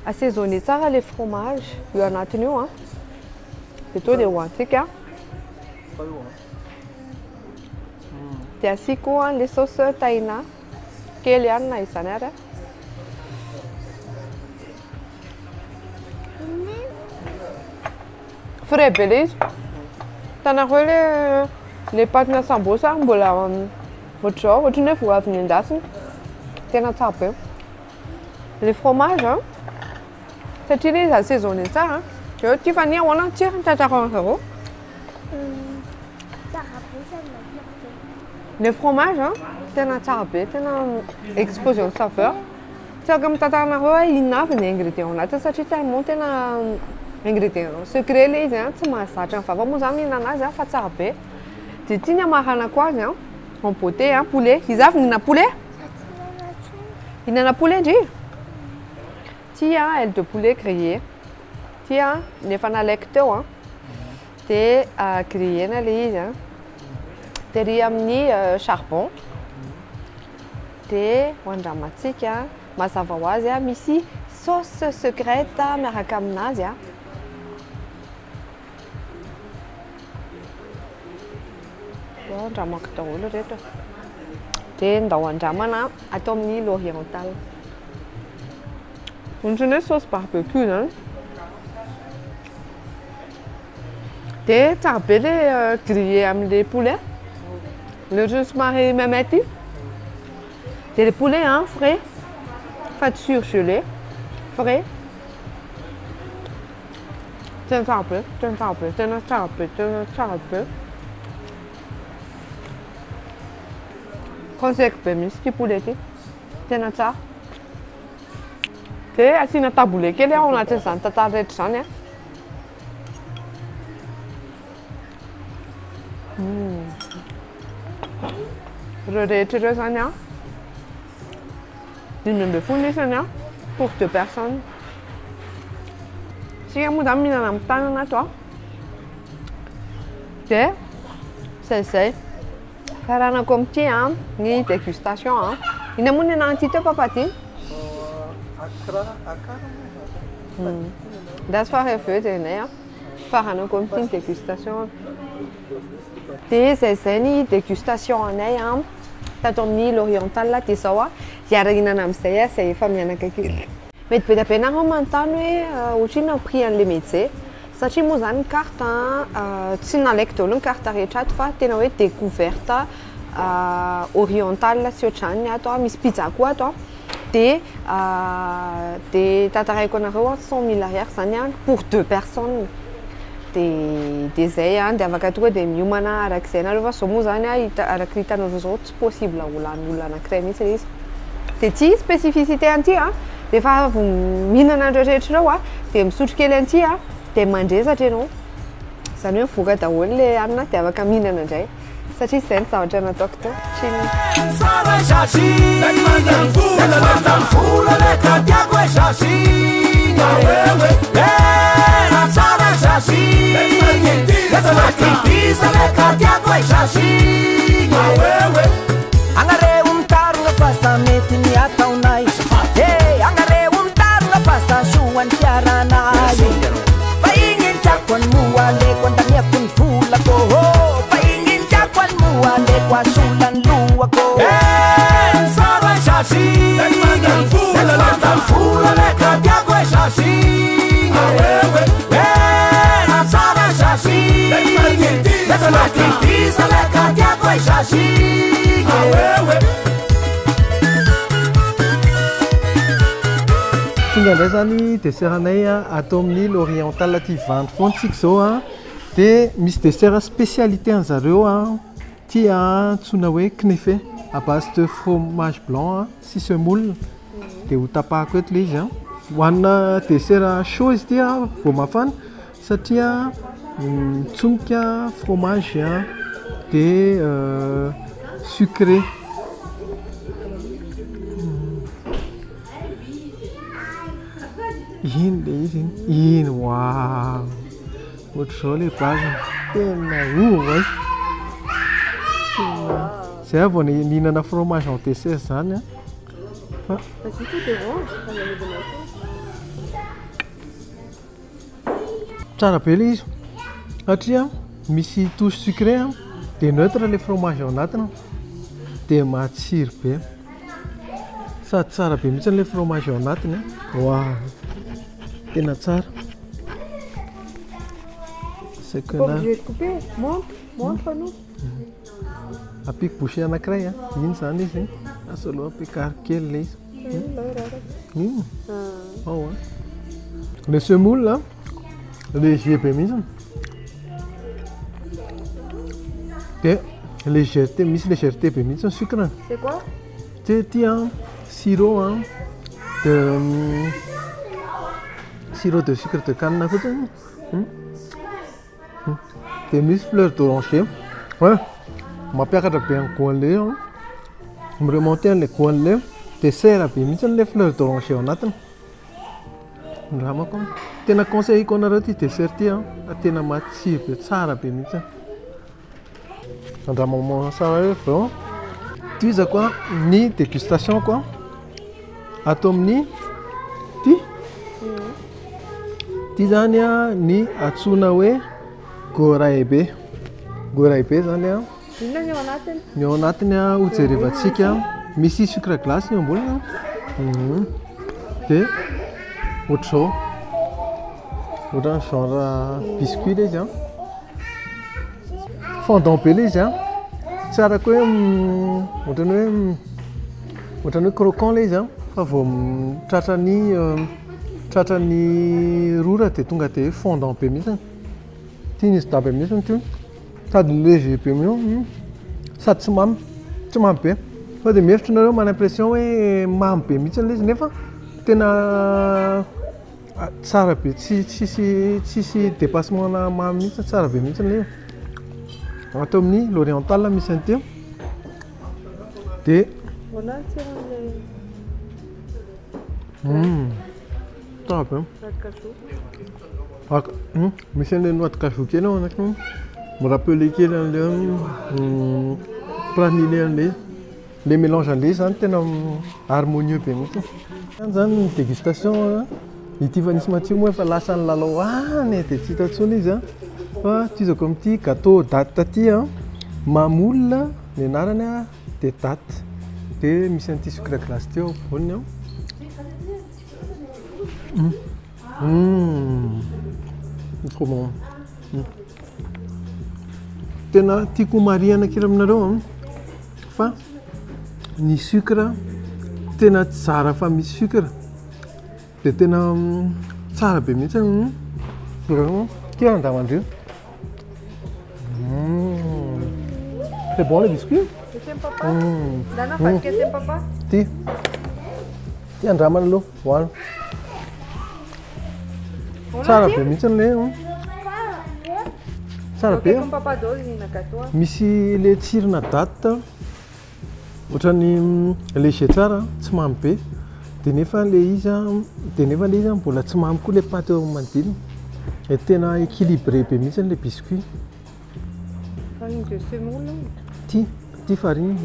assaisonner tsara le fromage io anatiny io a. De to de hoantsika. De asiako le sauce taina kely ihany na izany ary. Frais be le izy. Hitanareo le patina sambosa mbola ohatr'izao, ohatran'ny hoe vao avy nendasina. Tena tsara be. Le fromage a, satria le izy assaisonner tsara. Eo ty fa ny ahoana ny tsirony tantarao zareo. Le fromage a, tena tsara be, tena explosion de saveur. Tsy afaka mitantaranareo hoe inona avy ny ingrédient anatiny satria tellement tena ingrédient secret le izy a, tsy mahazatra ny vava moa zany mihinana azy fa tsara be. De ty ny amaranako azy a, en beauté a, poulet. Izy avy nina poulet? Hinana poulet ndry? Ty a aile de poulet grillé. Ty a nefa nalaiko teo a. De grillena le izy a. De ry amin'ny charbon. De hoandramatsika. Mazava ho azy a, misy sauce secrète miaraka aminazy a. Andramako daholo reto. De ndao andramana atao amin'ny l'oriental. Ohatrany hoe sauce barbecue zany. De tsara be le grillé amin'le poulet. Le ohatrany somary memety. De le poulet frais. Pas de surgelé. Frais. Tena tsara be, tena tsara be, tena tsara be, tena tsara be. Conseil be misy ty poulet ty. Tena tsara. De asiana taboulet kely ao anatin'izany tantara rehetra zany a. Ireo rehetra ireo zany a. 5 isany a pour 2 personnes. Sika moa zany mihinana amin'ny tanana ato a. De zay. Karanako amin'ity a ny dégustation a. Ina moa ny ananty teo papa ty? Das farefeu tenay a. Faranako amin'ity ny dégustation. De zay ny dégustation anay a. Tato amin'ny l'oriental là, de zao a. Hiara hinana amin'izay a, zay efa mianaka kely. Mety be da be nareo manontany hoe ohatrino prix an'le métier. Satria moa zany carte tsy nalaiko daholo ny carte rehetra ato fa tena hoe découverte orientale sy ohatrany ato a. Misy pizza koa ato a. De tantaraiko anareo 100 000 ariary zany a pour 2 personnes. De zay a, de afaka tonga de miomana arak'izay nareo fa zao moa zany a araky hitanareo zao tsy possible holan'olona anankiray mihitsy izy. De ty spécificité an'ity a, rehefa mihinana andreo rehetra ireo a, de misotro kely an'ity a, de mandresatra ianao. Zany hoe mivoaka daholo le hanina de afaka mihinana indray. Satria izay ny zavatra nataoko teo. Tonga indray zany dessert anay atao amin'ny l'oriental ty vendre fontsika zao a. De misy dessert spécialité an'zareo a. Ty antsoina hoe knefe à base de fromage blanc sy semoule. De ho tapahako eto le izy a. Hoanina dessert chaud izy ty a vao mafana satria mitsonika fromage de sucré. Ino le izy iny? Ino wow! Ohatr'izao le base tena ova. Zay vao nihinana fromage en dessert zany a. Tsara be le izy satria misy touche sucré de neutre le fromage ao anatiny de matsiro be. Sady tsara be mihitsy le fromage ao anatiny. Wow! Tena tsara. C'est que là. Obligé de couper. Montre-nous. Apiko bouchée anankiray a. Iny zany izy. Asa aloha apikary kely le izy. Ao a. Le semoule là, léger be mihitsy. De légèreté, misy légèreté be mihitsy ny sucre. C'est quoi? C'est un sirop de sucre de canne à côté. Des misy fleurs d'oranger. Ouais. Mampiakatra be amin'ny goan'le miremonter an'le goan'le de sera be mihitsy le fleurs d'oranger ao anatiny. Ramako tena conseilleko anareo ty dessert ty tena matsiro be tsara be mihitsy. Andramamo tsara hoe vao. Ty iza koa ny dégustation koa atao amin'ny ty zany ny antsoina hoe goraebe. Goraebe zany Inona ny ao anatiny? ny ao anatiny ho jerevantsika misy sucre glace ny amboniny. De ohatr'izao ohatran'ny genre biscuit le izy fondant be le izy tsy araka hoe ohatrany hoe croquant le izy fa vao tratrany tratran'ny rora dia tonga dia fondant be mihitsiny. Tiany izy dabe mihitsiny ty. Sady léger be mihitsy. Sady tsy mamy be. Fa dia mihevitra nareo mana impression hoe mamy be mihitsy ilay izy nefa tena tsara be, tsisy dépassement na mamy mihitsy, tsara be mihitsy ilay. Atao amin'ny l'oriental misy an'ity. Dia tsara be. Misy an'ilay noix de cajou kely ao anatiny. Me rappelé kely an'ilay praliné an'ilay. Les mélanges an'ilay zany tena harmonieux be mihitsy. Zany ny dégustation ity fa nisy matsiro moa efa lasa ny lalao any dia tsy hita intsony izy a. Fa tizako amin'ity gâteau date taty a, mamoule ny anarany a, dia date. Dia misy an'ity sucre glace ty ao ampovoany a. Trop bon. Tena tiako marihana kely aminareo fa ny sucre tena tsara fa misy sucre dia tena tsara be mihitsy. Kely andamandreo. C'est bon le biscuit? Ty. Ty andramana aloha, hoano. Tsara be mihitsy ilay. Tsara be. Misy ilay tsirona date. Ohatran'ny léger tsara, tsy mamy be. Dia nefa ilay izy mbola tsy mamy koa ilay paty eo manodidina. Dia tena équilibré be mihitsy ilay biscuit. Farine de semoule. Ty farine.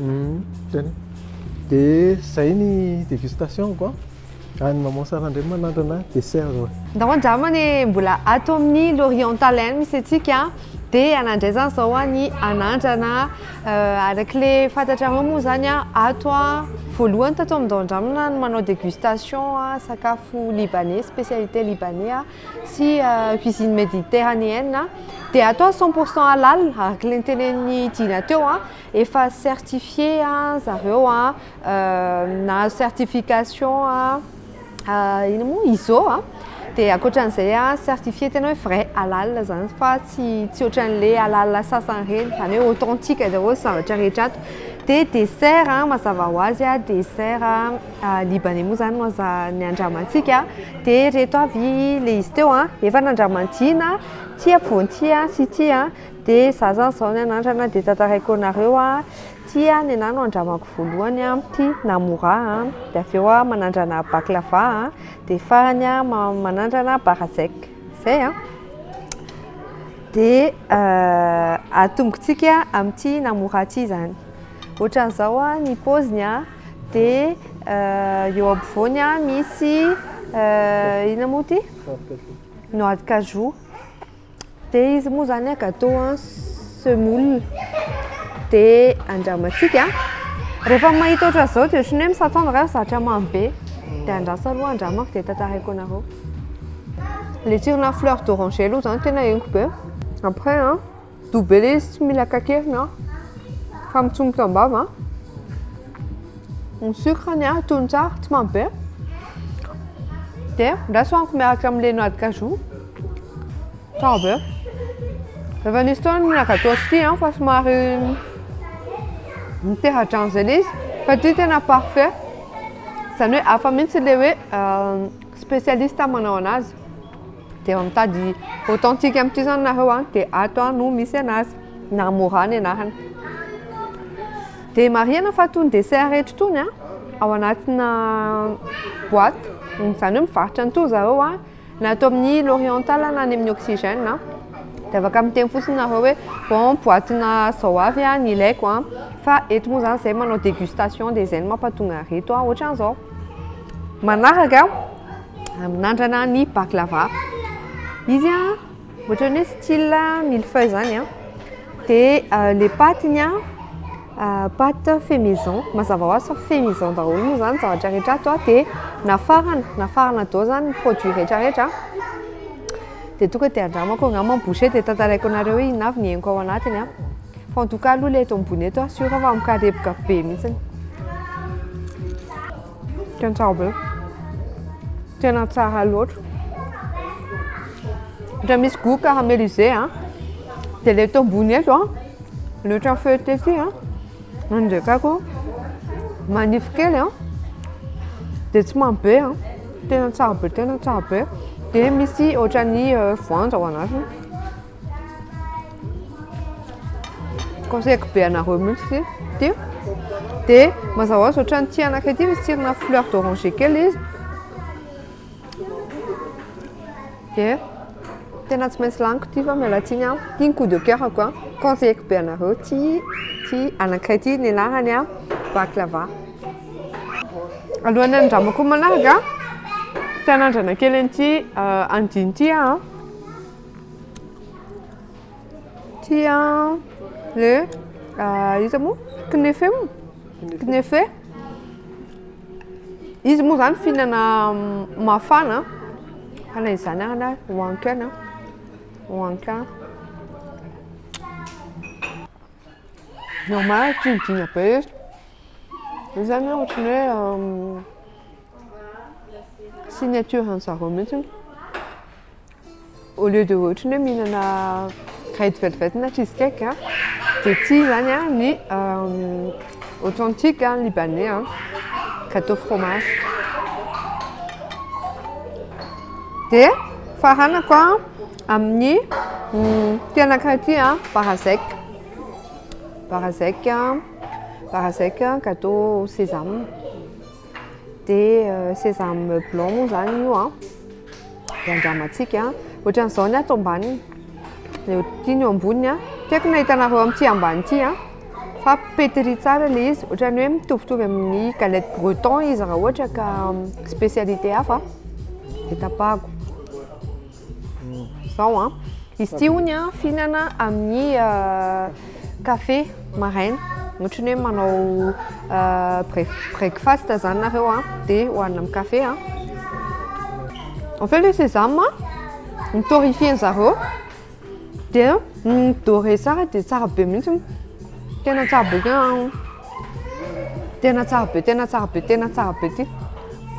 Dia izay ny dégustation quoi. Any maman Sara indray manandrana dessert zao. Ndramany mbola ato amin'ny l'oriental misy antsika dia anandraizany izao ny anandrana arak'ilay fantatrareo moa zany ato voalohany tato amin'indramana no manao dégustation sakafo libanais, spécialité libanais sy cuisine méditerranéenne. Dia ato 100% halal arak'ilay nitenen'ny Dina teo efa certifié zareo na certification ino moa ISO dia ankoatran'izay certifié tena hoe vrai halal zany fa tsy ohatran'ilay halal sasany reny, zany hoe authentique daholo zavatra rehetra ato. Dia dessert mazava ho azy dessert libanais moa zany ny andramantsika. Dia reto avy ilay izy teo efa nandramantina ty ampovoany ty sy ty dia za zany izao ny anandrana dia tantaraiko anareo ty ny anahy no andramako voalohany ty namoura dia avy eo manandrana baklava dia farany manandrana barasek zay dia atombotsika amin'ity namoura ty zany. Ohatran'izao ny paoziny dia eo ampovoany misy ino moa ty noix de cajou. Dia izy moa zany gâteau semoule. Dia andramantsika rehefa mahita ohatran'izao dia ohatran'ny hoe misatondra zavatra mamy be dia andraso aloha andramako dia tantaraiko anareo. Ilay tsirona fleur d'oranger aloha zany tena henoko be. Après dobe ilay izy tsy mila kakeriny fa mitsomboka ambava. Ny sucreny tony tsara tsy mamy be. Dia ndraso hoaniko miaraka amin'ilay noix de cajou. Tsara be. Rehefa nisy fotoana mila gâteau sy ty fa somary mitehatra an'izay ilay izy fa ty tena parfait. Izany hoe hafa mihitsy ilay hoe spécialiste manao anazy. Dia mitady authentique amin'ity zany nareo dia ato no misy anazy namoura ny anarany. Dia marihana fa tony dessert rehetra tony ao anatina boîte. Izany hoe mivarotra an'itony zareo na ato amin'ny l'oriental na any amin'ny oxygène. Dia afaka miteny fotsiny nareo hoe bon boîte-na zao avy ny ilaiko fa eto moa zany izay manao dégustation dia izay no mampatonga reto ohatran'izao. Manaraka minandrana ny baklava. Izy ohatran'ny hoe style millefeuille zany dia les pâteny pâte fait maison, mazava ho azy fa fait maison daholo moa zany zavatra rehetra ato dia nafarana dao zany ny produit rehetrarehetra. Dia tonga dia andramako angamba boucher dia tantaraiko anareo hoe inona avy ny henoko ao anatiny fa en tout cas aloha ilay eto ambony eto sûr fa mikarepoka be mihitsiny. Tena tsara be. Tena tsara loatra. Ohatra misy goût caramélisé hein. Dia ilay tao ambony eto hein. Le ohatran'ny feuilleté ity hein. Ndraika koa manify kely hein. Dia tsy mamy be hein. Tena tsara be, tena tsara be. Dia misy ohatran'ny voanjo ao anatiny. Conseilleko be anareo mihitsy ity. Dia mazava ho azy ohatran'ny tia anankiray misy tsirona fleur d'oranger kely izy. Dia tena tsy maintsy laniko ity fa miala tsiny hein. Tia coup de cœur quoi. Conseilleko be anareo ity anankiray ity ny anarany hein. Baklava. Alohan'ny andramako manaraka tanandrana kely an'ity andiny hein. Ty hein. Le izy moa knefe moa. Knefe. Izy moa zany fihinana mafana. Kana izany ana hoanikena. Hoanikena. Normal tsindriana be izy. Izy zany ohatran'ny hoe signature an'zareo mihitsy. Au lieu de ohatran'ny hoe mihinana red velvet na cheesecake hein. Dia ity zany hein, ny authentique hein, libanais hein. Gâteau fromage. Dia faranako hein, amin'ny anankiray ity hein, barazek. Barazek hein. Barazek gâteau sésame. Dia sésame blanc moa zany io hein. Dia andramantsika hein. Ohatran'izao ny ato ambany. Ity ny amboniny hein. Tiako nahitanareo amin'ity ambany ity hein. Fa pétri tsara ilay izy. Ohatran'ny hoe mitovitovy amin'ny galette breton izy raha ohatra ka spécialité hafa. Dia tapahako. Zao hein. Izy ity hony hein, fihinana amin'ny café maraina. Ohatran'ny hoe manao breakfast zany nareo hein. Dia hohanina amin'ny café hein. En fait le sésame mitorifien-zareo. Dia doré tsara dia tsara be mihitsy. Tena tsara be hein. Tena tsara be, tena tsara be, tena tsara be ity.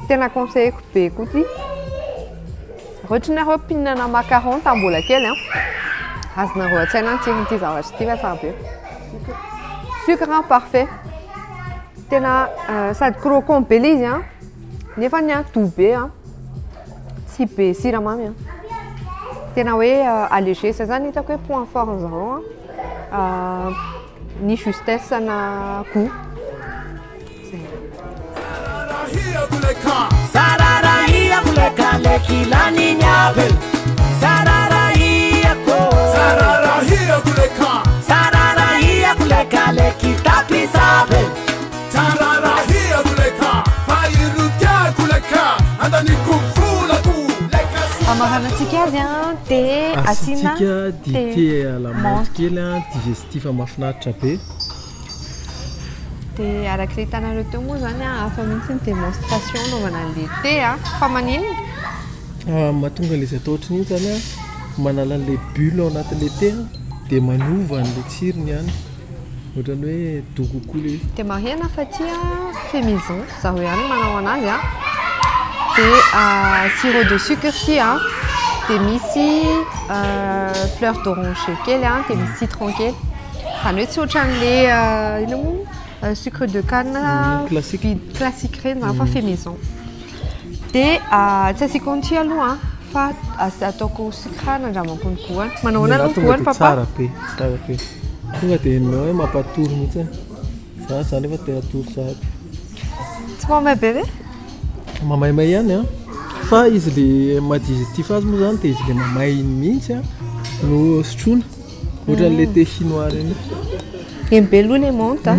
Tena conseilleko be koa ity. Ohatranareo mpihinana macaron tambola kely hein. Azonareo an-tsaina ity zavatra ity fa tsara be. Sucre parfait. Tena sady croquant be ilay izy hein. Nefa ny doux be hein. Tsy be siramamy hein. Tena hoe allégé. Zay zany hitako hoe point fort an'zareo hein. Ny justesse na goût. Sararahia kuleka leki lani nyabe. Sararahia ko. Sararahia kuleka. Sararahia kuleka leki tapi sabe. Sararahia kuleka. Fairutia kuleka. Andani kufula ku. Amaranantsika azy hein. Dia asina asitsika dité à la menthe kely hein. Digestif mahafinaritra be. Dia araka ilay hitanareo teo moa zany hafa mihitsy ny démonstration naovana an'ilay thé hein. Fa maninona? Mahatonga ilay atao ohatran'io zany hein. Manala an'ilay bulle ao anatin'ilay thé hein. Dia manova an'ilay tsirony ihany. Ohatran'ny hoe doux kokoa ilay izy. Dia marihana fa ity fait maison. Zareo ihany manao anazy hein. Dia sirop de sucre ity hein. Dia misy fleur d'oranger kely hein. Dia misy citron kely. Zany hoe tsy ohatran'ilay ino moa sucre de canne classique reny zany fa fait maison. Dia tsy asiako an'ity aloha fa ataoko sucre nandramako ny goany. Manao ahoana aloha goany papa? Tsara be, tsara be. Tonga dia hoe mampatory mihitsy. Zany efa te atory sahady. Tsy mamay be ve? Mamaimay ihany hein. Fa izy le mahadigestif azy moa zany dia izy le mamay iny mihitsy hein. No sotroina. Ohatran'ilay thé chinois reny. Eny be aloha ilay monta.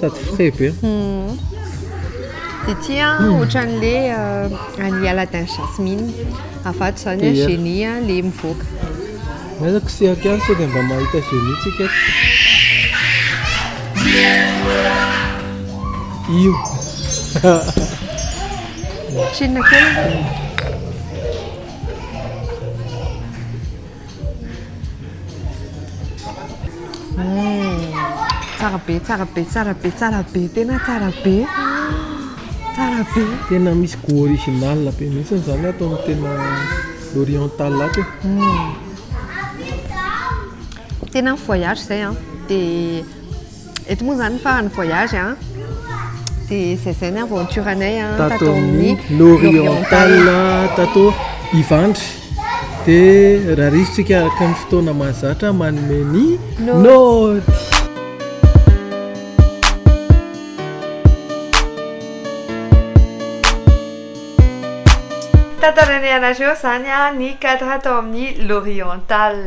Sady frais be. Dia ity ohatran'ilay any Aladin jasmine. Afato zany génie ilay mivoaka. Maizako sehaka ihany sao dia mba mahita génie tsika. Io. Chine kely. Tsara be, tsara be, tsara be, tsara be, tena tsara be. Tsara be. Tena misy goût original be mihitsy zany atao amin'ny tena oriental ato. Tena voyage zay hein. De eto moa zany farany voyage hein. De zay ny aventure anay hein. Tato amin'ny l'oriental tato hivandry. De raha rivotsika araka ny fotoana mahazatra manome ny nôty. Tantarany anareo zany ny cadre atao amin'ny l'oriental.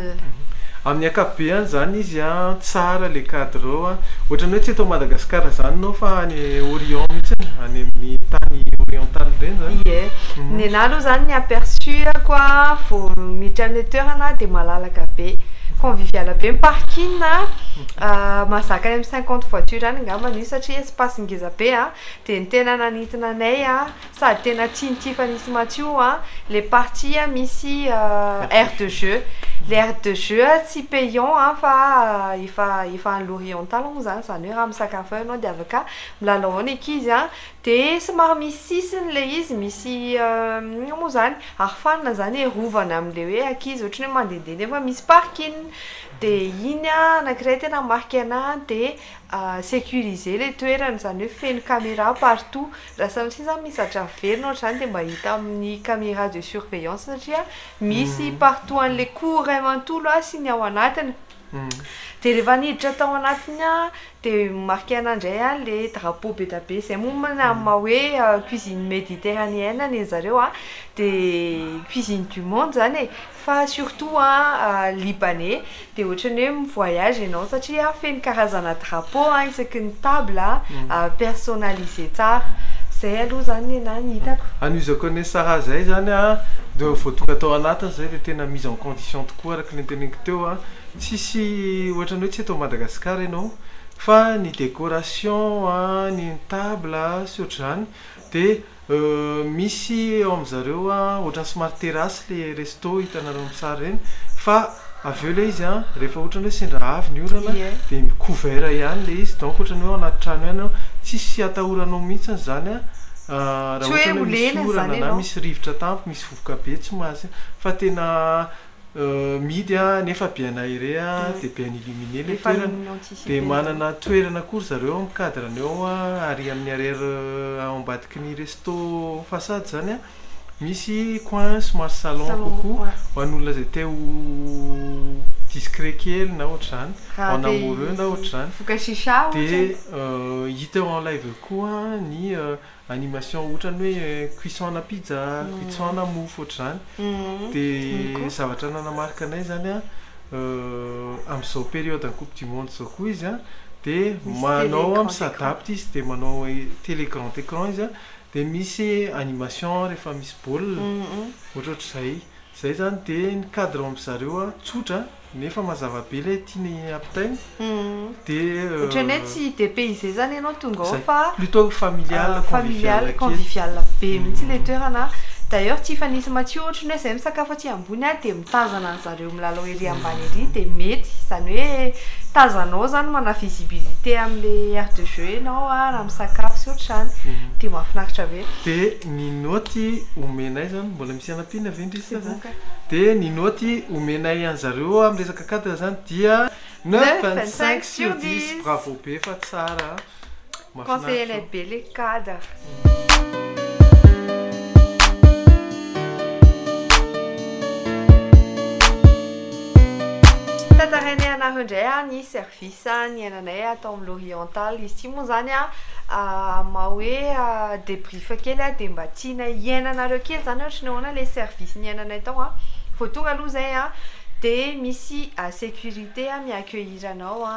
Amin'ny akapobeany zany izy tsara le cadre ao ohatrany hoe tsy eto Madagasikara zany nao fa any Orient mihitsy any amin'ny tany oriental reny zany. Ie. Ny anahy aloha zany ny aperçuako vao miditra amin'ny toerana de malalaka be. Convivial be parking mazaka amin'ny 50 voitures any angamba io satria espace ngeza be de ny tena nanintona anay sady tena tiany Fanisy Mathieu les parties misy aire de jeu. L'aire de jeu tsy payant fa efa l'oriental moa zany hoe raha misakafo ianao de avaka milalao ny ankizy de somary misy sisiny le izy misy moa zany arofanina zany rovana am'le hoe ankizy ohatrany hoe mandehandeha nefa misy parking de iny anankiray tena marqué anahy de sécuriser les toerana zany hoe feno caméra partout raha sanatria zany misy atra verina ohatrany de mba hita amin'ny caméra de surveillance satria misy partout an'le cour ray manontolo sy ny ao anatiny. De rehefa niditra tao anatiny de marqué anandray le drapeau be da be zay moa manama hoe cuisine méditerranéenne ny zareo de cuisine du monde zany fa surtout libanais de ohatrany hoe voyage ianao satria feno karazana drapeau isaky ny table personnalisé tsara. Zay aloha zany nany hitako. Anuzako ny Sara zay zany de voatoka tao anatiny zay de tena mise en condition tokoa araka ny teneniko teo tsisy ohatrany hoe tsy eto Madagasikara ianao fa ny décoration ny table sy ohatrany de misy ao amin'zareo ohatrany smart terrasse le resto hitanareo amin'ny sary reny fa aveo le izy rehefa ohatrany hoe sendra avy ny orana de couvert ihany le izy donc ohatrany hoe anaty trano ihany tsisy atahoranao mihitsy zany raha ohatrany hoe misy orana na misy rivotra tampoka misy vovoka be tsy mahazy fa tena midy nefa bien aéré de bien illuminé le toerana de manana toerana kory zareo micadreny eo ary amin'ny arrière ambadiky ny resto façade zany misy coin somary salon kokoa ho an'olona zay te ho discret kely na ohatrany en amoureux na ohatrany de hita eo en live koa ny animation ohatrany hoe cuisson na pizza cuisson na mofo ohatrany de zavatra nanamarika anay zany amin'izao période en coupe du monde zao koa izy de manao misadapty izy de manao télé grand écran izy de misy animation rehefa misy baolina ohatrohatr'izay zay zany de ny cadre amin'zareo tsotra nefa mazava be le tiany ampitainy de ohatrany hoe tsy dépaysé zany ianao tonga ao fa plutôt familial convivial be mihitsy le toerana. D'ailleurs Fanisy Mathieu ohatrany hoe zay misakafo aty ambony de mitazana an'zareo milalao ery ambany ery de mety zany hoe tazanao zany mana visibilité am'le aire de jeu ianao raha misakafo sy ohatrany de mahafinaritra be. De ny nôty omenay zany mbola misy anapina vendrisa zany de ny nôty omenay an'zareo amin'ny resaka cadre zany dia 9,25 sur 10. Bravo be fa tsara conseiller be le cadre. Tantaranay anareo indray ny service ny ananay atao amin'ny l'oriental izy ty moa zany ma hoe débrief kely de mba tiana iainanareo kely zany ohatrany ahoana le service ny ananay tao vao tonga aloha zay de misy sécurité mi-accueillir anao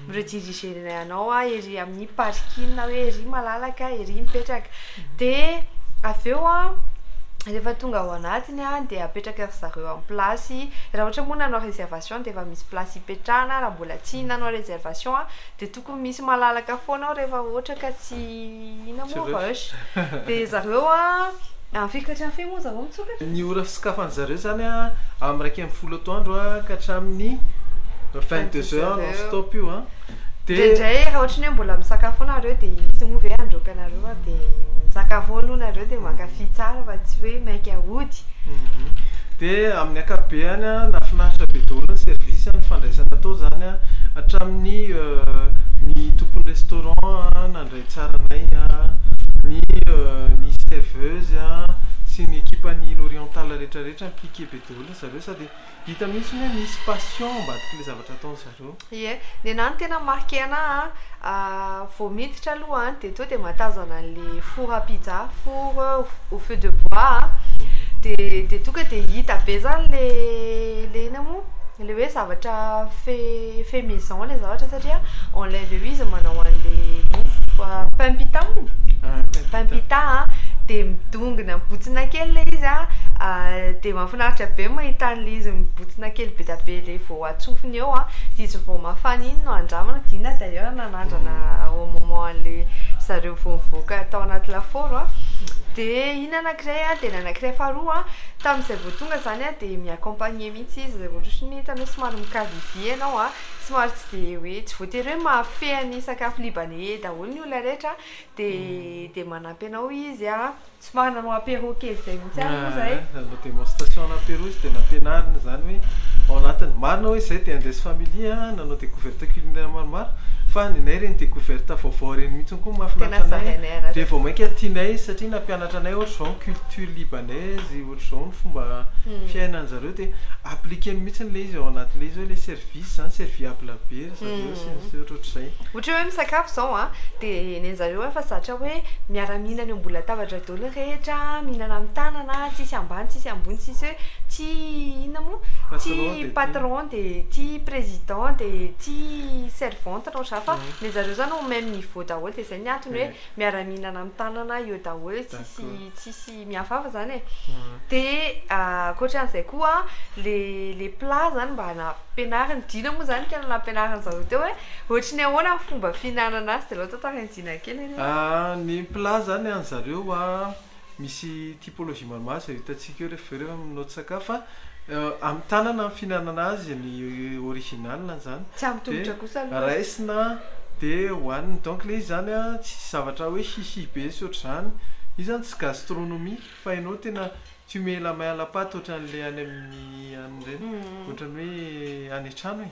mirediriger anao ery amin'ny parking na hoe ery malalaka ery mipetraka de aveo rehefa tonga ao anatiny de apetraka ry zareo en place raha ohatra moa nanao réservation de efa misy place ipetrahana raha mbola tsy nanao réservation de tokony misy malalaka foana rehefa ohatra ka tsy inamo rush de zareo fikatra fe moa zareo mitsoka ny ora fisakafan'zareo zany amin'ny raiky amin'ny folo atoandro ka hatramin'ny 22 heures non stop io de ndray raha ohatra hoe mbola misakafo anareo de izy moa ve androka anareo de sakafo aloha nareo dia mankafy tsara fa tsy hoe mainka hody. Dia amin'ny ankapobeny nafinaritra be daholo ny service ny fandraisana atao zany hatramin'ny ny tompony restaurant nandray tsara anay ny serveuse sy ny équipe-ny l'oriental rehetrarehetra impliqué be daholo zareo sady hita mihitsy hoe misy passion ambadiky le zavatra ataony zareo. Ie, ny anahy tena marqué anahy vao miditra aloha dia to dia matazana an'le four à pizza, four au feu de bois dia tonga dia hita be zany le ina moa le hoe zavatra fait maison le zavatra satria enlève eo izy manao an'le mofo pain pita moa pain pita dia midongona mibotsina kely le izy dia mahafinaritra be mahita an'le izy mibotsina kely be da be le vao atsofony eo izy vao mafana iny no andramana dina d'ailleurs nanandrana au moment an'le zareo vao mivoaka tao anaty lafaoro dia iny anankiray dia nanankiray faharoa tamin'izay vao tonga zany dia miaccompagner mihitsy izy ohatrany hitanao somary mikavivy anao somary tsy dia hoe tsy voatery hoe mahafehy ny sakafo libanais daholo ny olona rehetra dia manampy anao izy somary nanao apéro kely zay mihitsy moa zay nanao démonstration apéro izy dia nampianarina zany hoe ao anatiny marina hoe izay dia andeso famille nanao découverte culinaire maromaro fa ninay reny découverte vaovao reny mihitsy koa mahafinaritra anay dia vao mainka tianay satria nampianatra anay ohatra zao culture libanaise ohatra zao ny fomba fiainany zareo dia appliqué mihitsy le izy ao anatin'le izy hoe le service zany serviable be zareo sy ohatr'ohatr'izay ohatra hoe misakafo zao dia ny zareo efa zatra hoe miara-mihinana eo amboly latabatra daholo rehetra mihinana amin'ny tanana tsisy ambany tsisy ambony tsisy hoe tsy inona moa tsy patron dia tsy président dia tsy servante na ohatr'izany fa ny zareo zany au même niveau daholo dia zay ny antony hoe miara-mihinana amin'ny tanana eo daholo tsisy mihafahafa zany dia ankoatran'izay koa le plat zany mba nampianariny dina moa zany ka nampianariny zareo teo hoe ohatry ny ahoana ny fomba fihinanana azy dia loha tatara dina kely ny plat zany any zareo misy typologie maromaro zay hitantsika eo rehefa amin'n'autre sakafo fa amin'ny tanana ny fihinanana azy ny original zany tsy amitomotra kosa raisina dia hohaniny donc le izy zany tsy zavatra hoe chichi be sy ohatr'izany izy zany tsy gastronomique fa ianao tena tsy mets la main à la pâte ohatran'le any amin'ny an'ireny ohatrany hoe any an-trano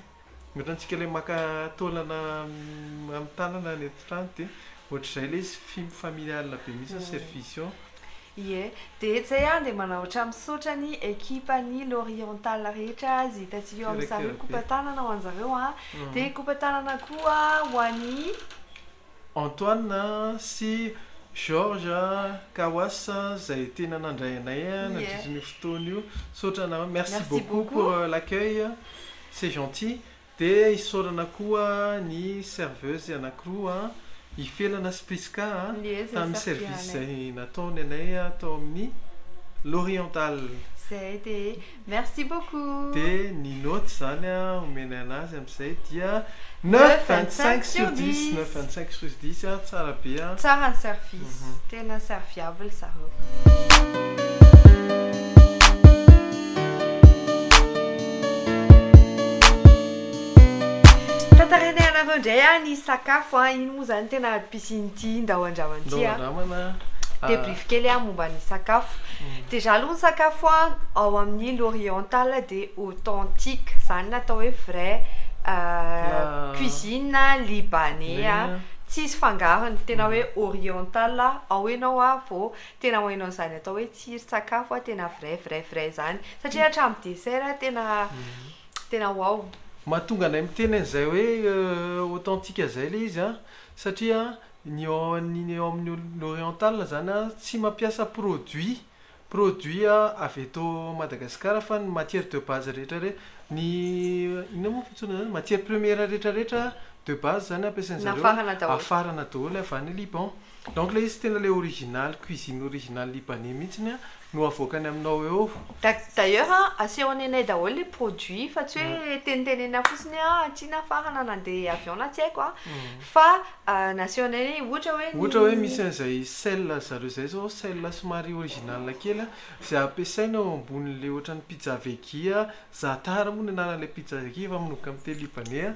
ohatrantsika le maka taolana amin'ny tanana any an-trano dia ohatr'izay le izy film familial be mihitsy service eo. Ie, dia zay dia manao ohatry misaotra ny équipe-ny l'oriental rehetra izy hitantsika eo amin'ny sary kopa-tanana ho an'zareo dia kopa-tanana koa ho an'ny Antoine sy Georges Kawas zay tena nandray anay nandritran'io fotoana io saotrana merci beaucoup pour l'accueil c'est gentil dia isaorana koa ny serveuse anankiroa ifelana sy priska tamin'ny service zay nataony anay atao amin'ny l'oriental zay dia merci beaucoup dia ny note zany omena anazy amin'izay dia 9,25 sur 10 9,25 sur 10 tsara be tsara ny service tena serviable zareo tantarenay anareo indray ny sakafo iny moa zany tena piscine ty ndao andramany dia brief kely momba ny sakafo déjà aloha ny sakafo ao amin'ny l'oriental dia authentique zany natao hoe vrai cuisine libanais tsisy fangarony tena hoe oriental ao enao vao tena hoenao zany atao hoe tsiro sakafo tena vrai zany satria hatramin'ny dessert tena wow mahatonga anay miteny an'izay hoe authentique zay le izy satria ny ao amin'ny l'oriental zany tsy mampiasa produit avy eto Madagasikara fa ny matière de base rehetra ny ina moa fitsona zany matière première rehetrarehetra de base zany ampiasain'zareo afarana daholo avy any Liban donc le izy tena le original cuisine original libanais mihitsiny no avoakany aminao eo d'ailleurs asehony anay daholo le produit fa tsy hoe tenitenena fotsiny tsy nafarana nandeha avion na tsy haiko fa nasehonay ohatra hoe misy an'izay sel zareo zay zao sel somary original kely zay ampiasaina ao ambonin'le ohatran'ny pizza vegia zatara moa ny anara'le pizza vegia fa manoboka amin'ny teny libanais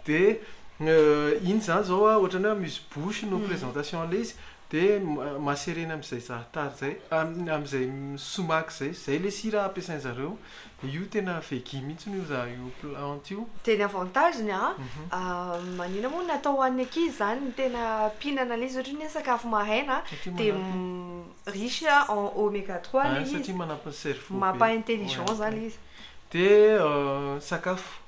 dia iny zany zao ohatrany hoe amuse bouche no présentation le izy dia maserena amin'izay zahatary zay amin'izay somaky zay le sira ampiasain'zareo io tena vegy mihitsy io za io plante io tena avantageny manina moa natao hoan'ny ankizy zany tena pinana le izy ohatry ny sakafo maraina dia riche en oméga 3 le izy satria manampy ny cerveau mampa-intelligence zany izy dia sakafo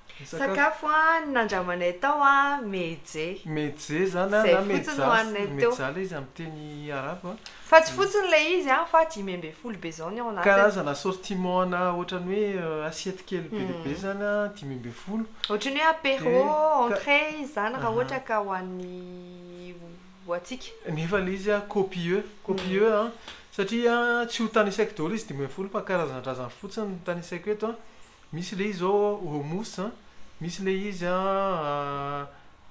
nandramanay tao medze zany na medza le izy amin'ny teny arabo fa tsy fotsiny le izy fa 10 be zao ny ao anatiny karazana assortiment na ohatrany hoe assiette kely be zany 10 ohatrany hoe apéro entrée zany raha ohatra ka hoan'ny boatika nefa le izy copieux satria tsy ho tanisaiko daholo izy 10 fa karazana-drazany fotsiny tanisaiko eto misy le izy zao hummus misy le izy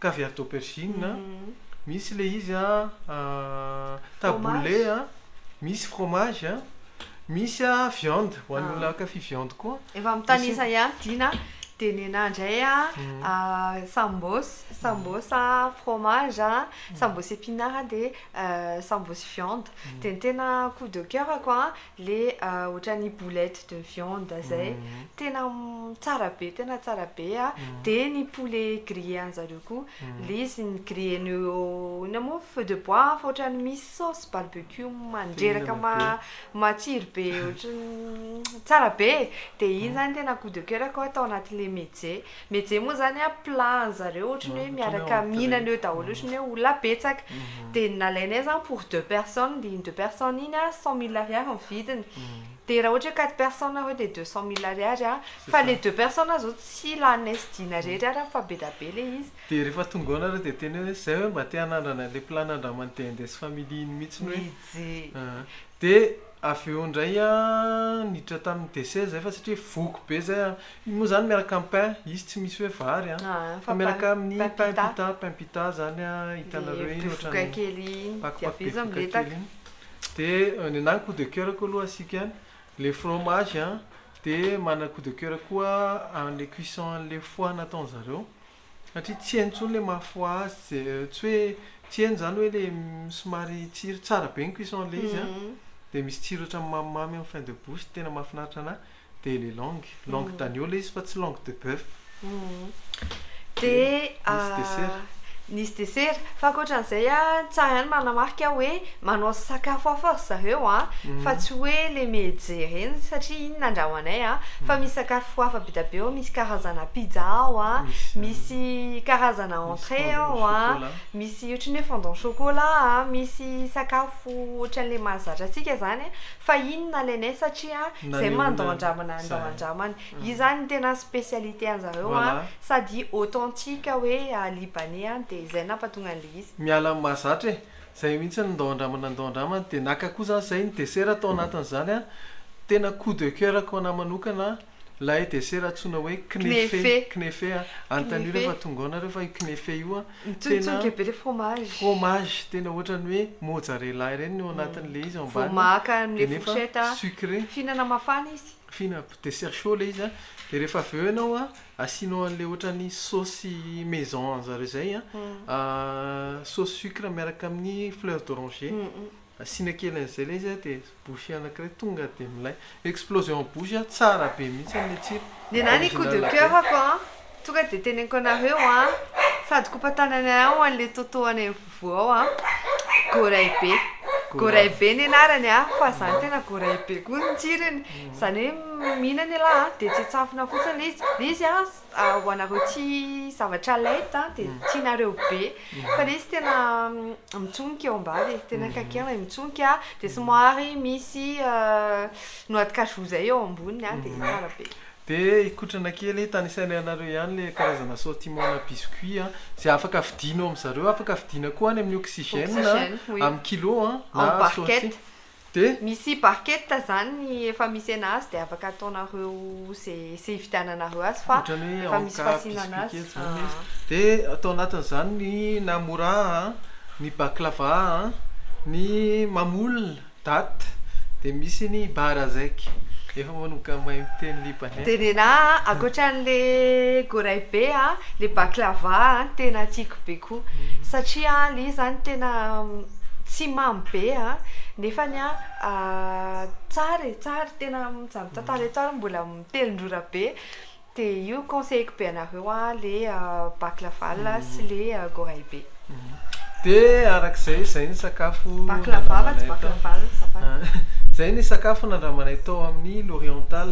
caviar d'aubergine misy le izy taboulé misy fromage misy viande ho an'ny olona kafy viande koa efa mitanisa ihany dina dia nena indray sambos fromage sambos épinard dia sambos viande dia tena coup de cœur quoi le ohatrany boulette de viande zay tena tsara be dia ny poulet grillé an'zareo koa le izy ny grillé-neo na moa feu de bois fa ohatrany misy sauce barbecue mandreraka matsiro be ohatrany tsara be dia iny zany tena coup de cœur koa atao anatin'le medze moa zany plat zareo ohatrany hoe miaraka mihinana eo daholo ohatrany hoe olona betsaka dia nalainay zany pour 2 personnes dia 2 personnes iny 100 000 ariary ny vidiny dia raha ohatra 4 personnes hoe dia 200 000 ariary fa le 2 personnes zao tsy lanay sy dina rehetra fa be da be le izy dia rehefa tonga anareo dia teny hoe zay hoe mba te hanandrana le plat nandraman'ny indesy famille iny mihitsy hoe dia avy eo indray niditra tamin'ny dessert zay fa satria voko be zay moa zany miaraka amin'ny pain izy tsy misy hoe vary fa miaraka amin'ny pain pita zany hitanareo iny ohatrany dia nenany coup de cœur koa aloha asika le fromage dia mana coup de cœur koa an'le cuisson an'le foie nataon'zareo satria tsy hainy intsony le mafoie azy tsy hoe tsy hainy zany hoe le somary tsiro tsara be ny cuisson an'le izy dia misy tsiro ohatran'ny mamimamy amin'ny fin de bouche tena mahafinaritra anahy dia le langue d'agneau le izy fa tsy langue de bœuf dia nisy dessert fa ankoatran'izay tsara ihany manamarika hoe manao sakafo hafa zareo fa tsy hoe le medze reny satria iny nandramanay fa misy sakafo hafa be da be ao misy karazana pizza ao misy karazana entrée ao misy ohatrany hoe fondant chocolat misy sakafo ohatran'le mahazatra antsika zany fa iny nalainay satria zay mandandramana io zany tena spécialité an'zareo sady authentique hoe libanais zay nampatonga an'le izy miala amin'ny mahazatra zay mihitsy ndandramana dia naka koa zany zay ny dessert atao anatin'izany tena coup de cœur ko ana manokana la dessert atsona hoe knefe antany rehefa tonga anareo fa io knefe io tena be le fromage tena ohatrany hoe mozzarella ireny eo anatin'le izy maka am'le fourchette sucré fihinana mafana izy fihina dessert chaud le izy dia rehefa avy eo ianao asianao an'le ohatrany sauce maison zareo zay sauce sucre miaraka amin'ny fleur d'oranger asina kely an'izay le izy dia bouche anankiray tonga dia milay explosion bouche tsara be mihitsy amin'le tsiro nenany coup de cœur ako tonga dia teneniko anareo sady kompatananay ao an'le totoanay vovo ao goray be ny anarany fa zany tena goray be koa ny tsirony zany hoe mihinana ala dia tsy tsafina fotsiny le izy ho anareo tia zavatra laita dia tianareo be fa le izy tena mitsonika eo ambany tena kakena mitsonika dia somary misy noix de cajou zay eo amboniny dia tsara be dia ikotrana kely tanisainay anareo ihany le karazana assortiment na biscuit zay afaka vidinao amin'zareo afaka vidina koa any amin'ny oxygène amin'ny kilo na barquette dia misy barquette zany ny efa misy anazy dia afaka ataonareo zay hividiananareo azy fa efa misy fasinana azy dia atao anatin'izany ny namora ny baklava ny mamoule date dia misy ny barazek efa manomboka mahay miteny libanais dia nena ankoatran'le goray be le baklava tena tiako be koa satria le zany tena tsy mamy be nefany tsara tena mizaha tantara eto ary mbola mitelindrora be dia io conseilleko be anareo le baklava sy le goray be dia arak'izay zay ny sakafo baklava tsy baklava zay ny sakafo nandramanay tao amin'ny l'oriental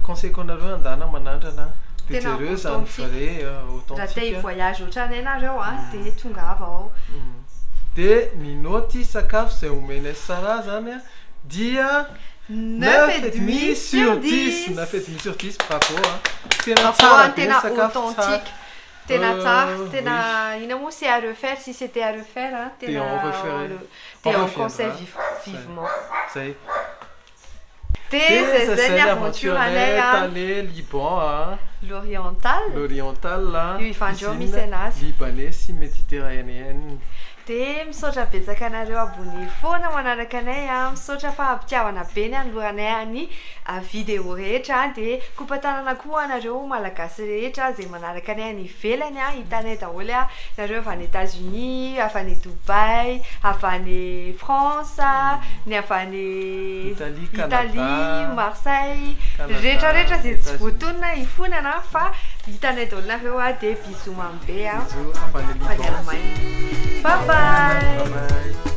conseilleko anareo andana manandrana dia jereo zany fare raha te hivoyage ohatrany ianareo dia tonga ava ao dia ny noty sakafo zay omenay sara zany dia 9,5 sur 10 9,5 sur 10 bravo tena tsara tena authentique tena tsara tena ina moa c'est à refaire si c'était à refaire tena on conseille vivement zay dia zay ny aventure anay tany Liban l'oriental là io ifandreo misy anazy libanais sy méditerranéenne dia misaotra betsaka anareo abony foana manaraka anay misaotra fa ampitiavana be ny anoloranay any vidéo rehetra dia kompatanana koa anareo malagasy rehetra zay manaraka anay any ivelany hitanay daholo nareo avy any États-Unis avy any Dubaï avy any France ny avy any Italie Marseille rehetrarehetra zay tsy voatonona ifonana fa hitanay daholo nareo dia bisous mamy be avy any Liban bye bye. Bye bye.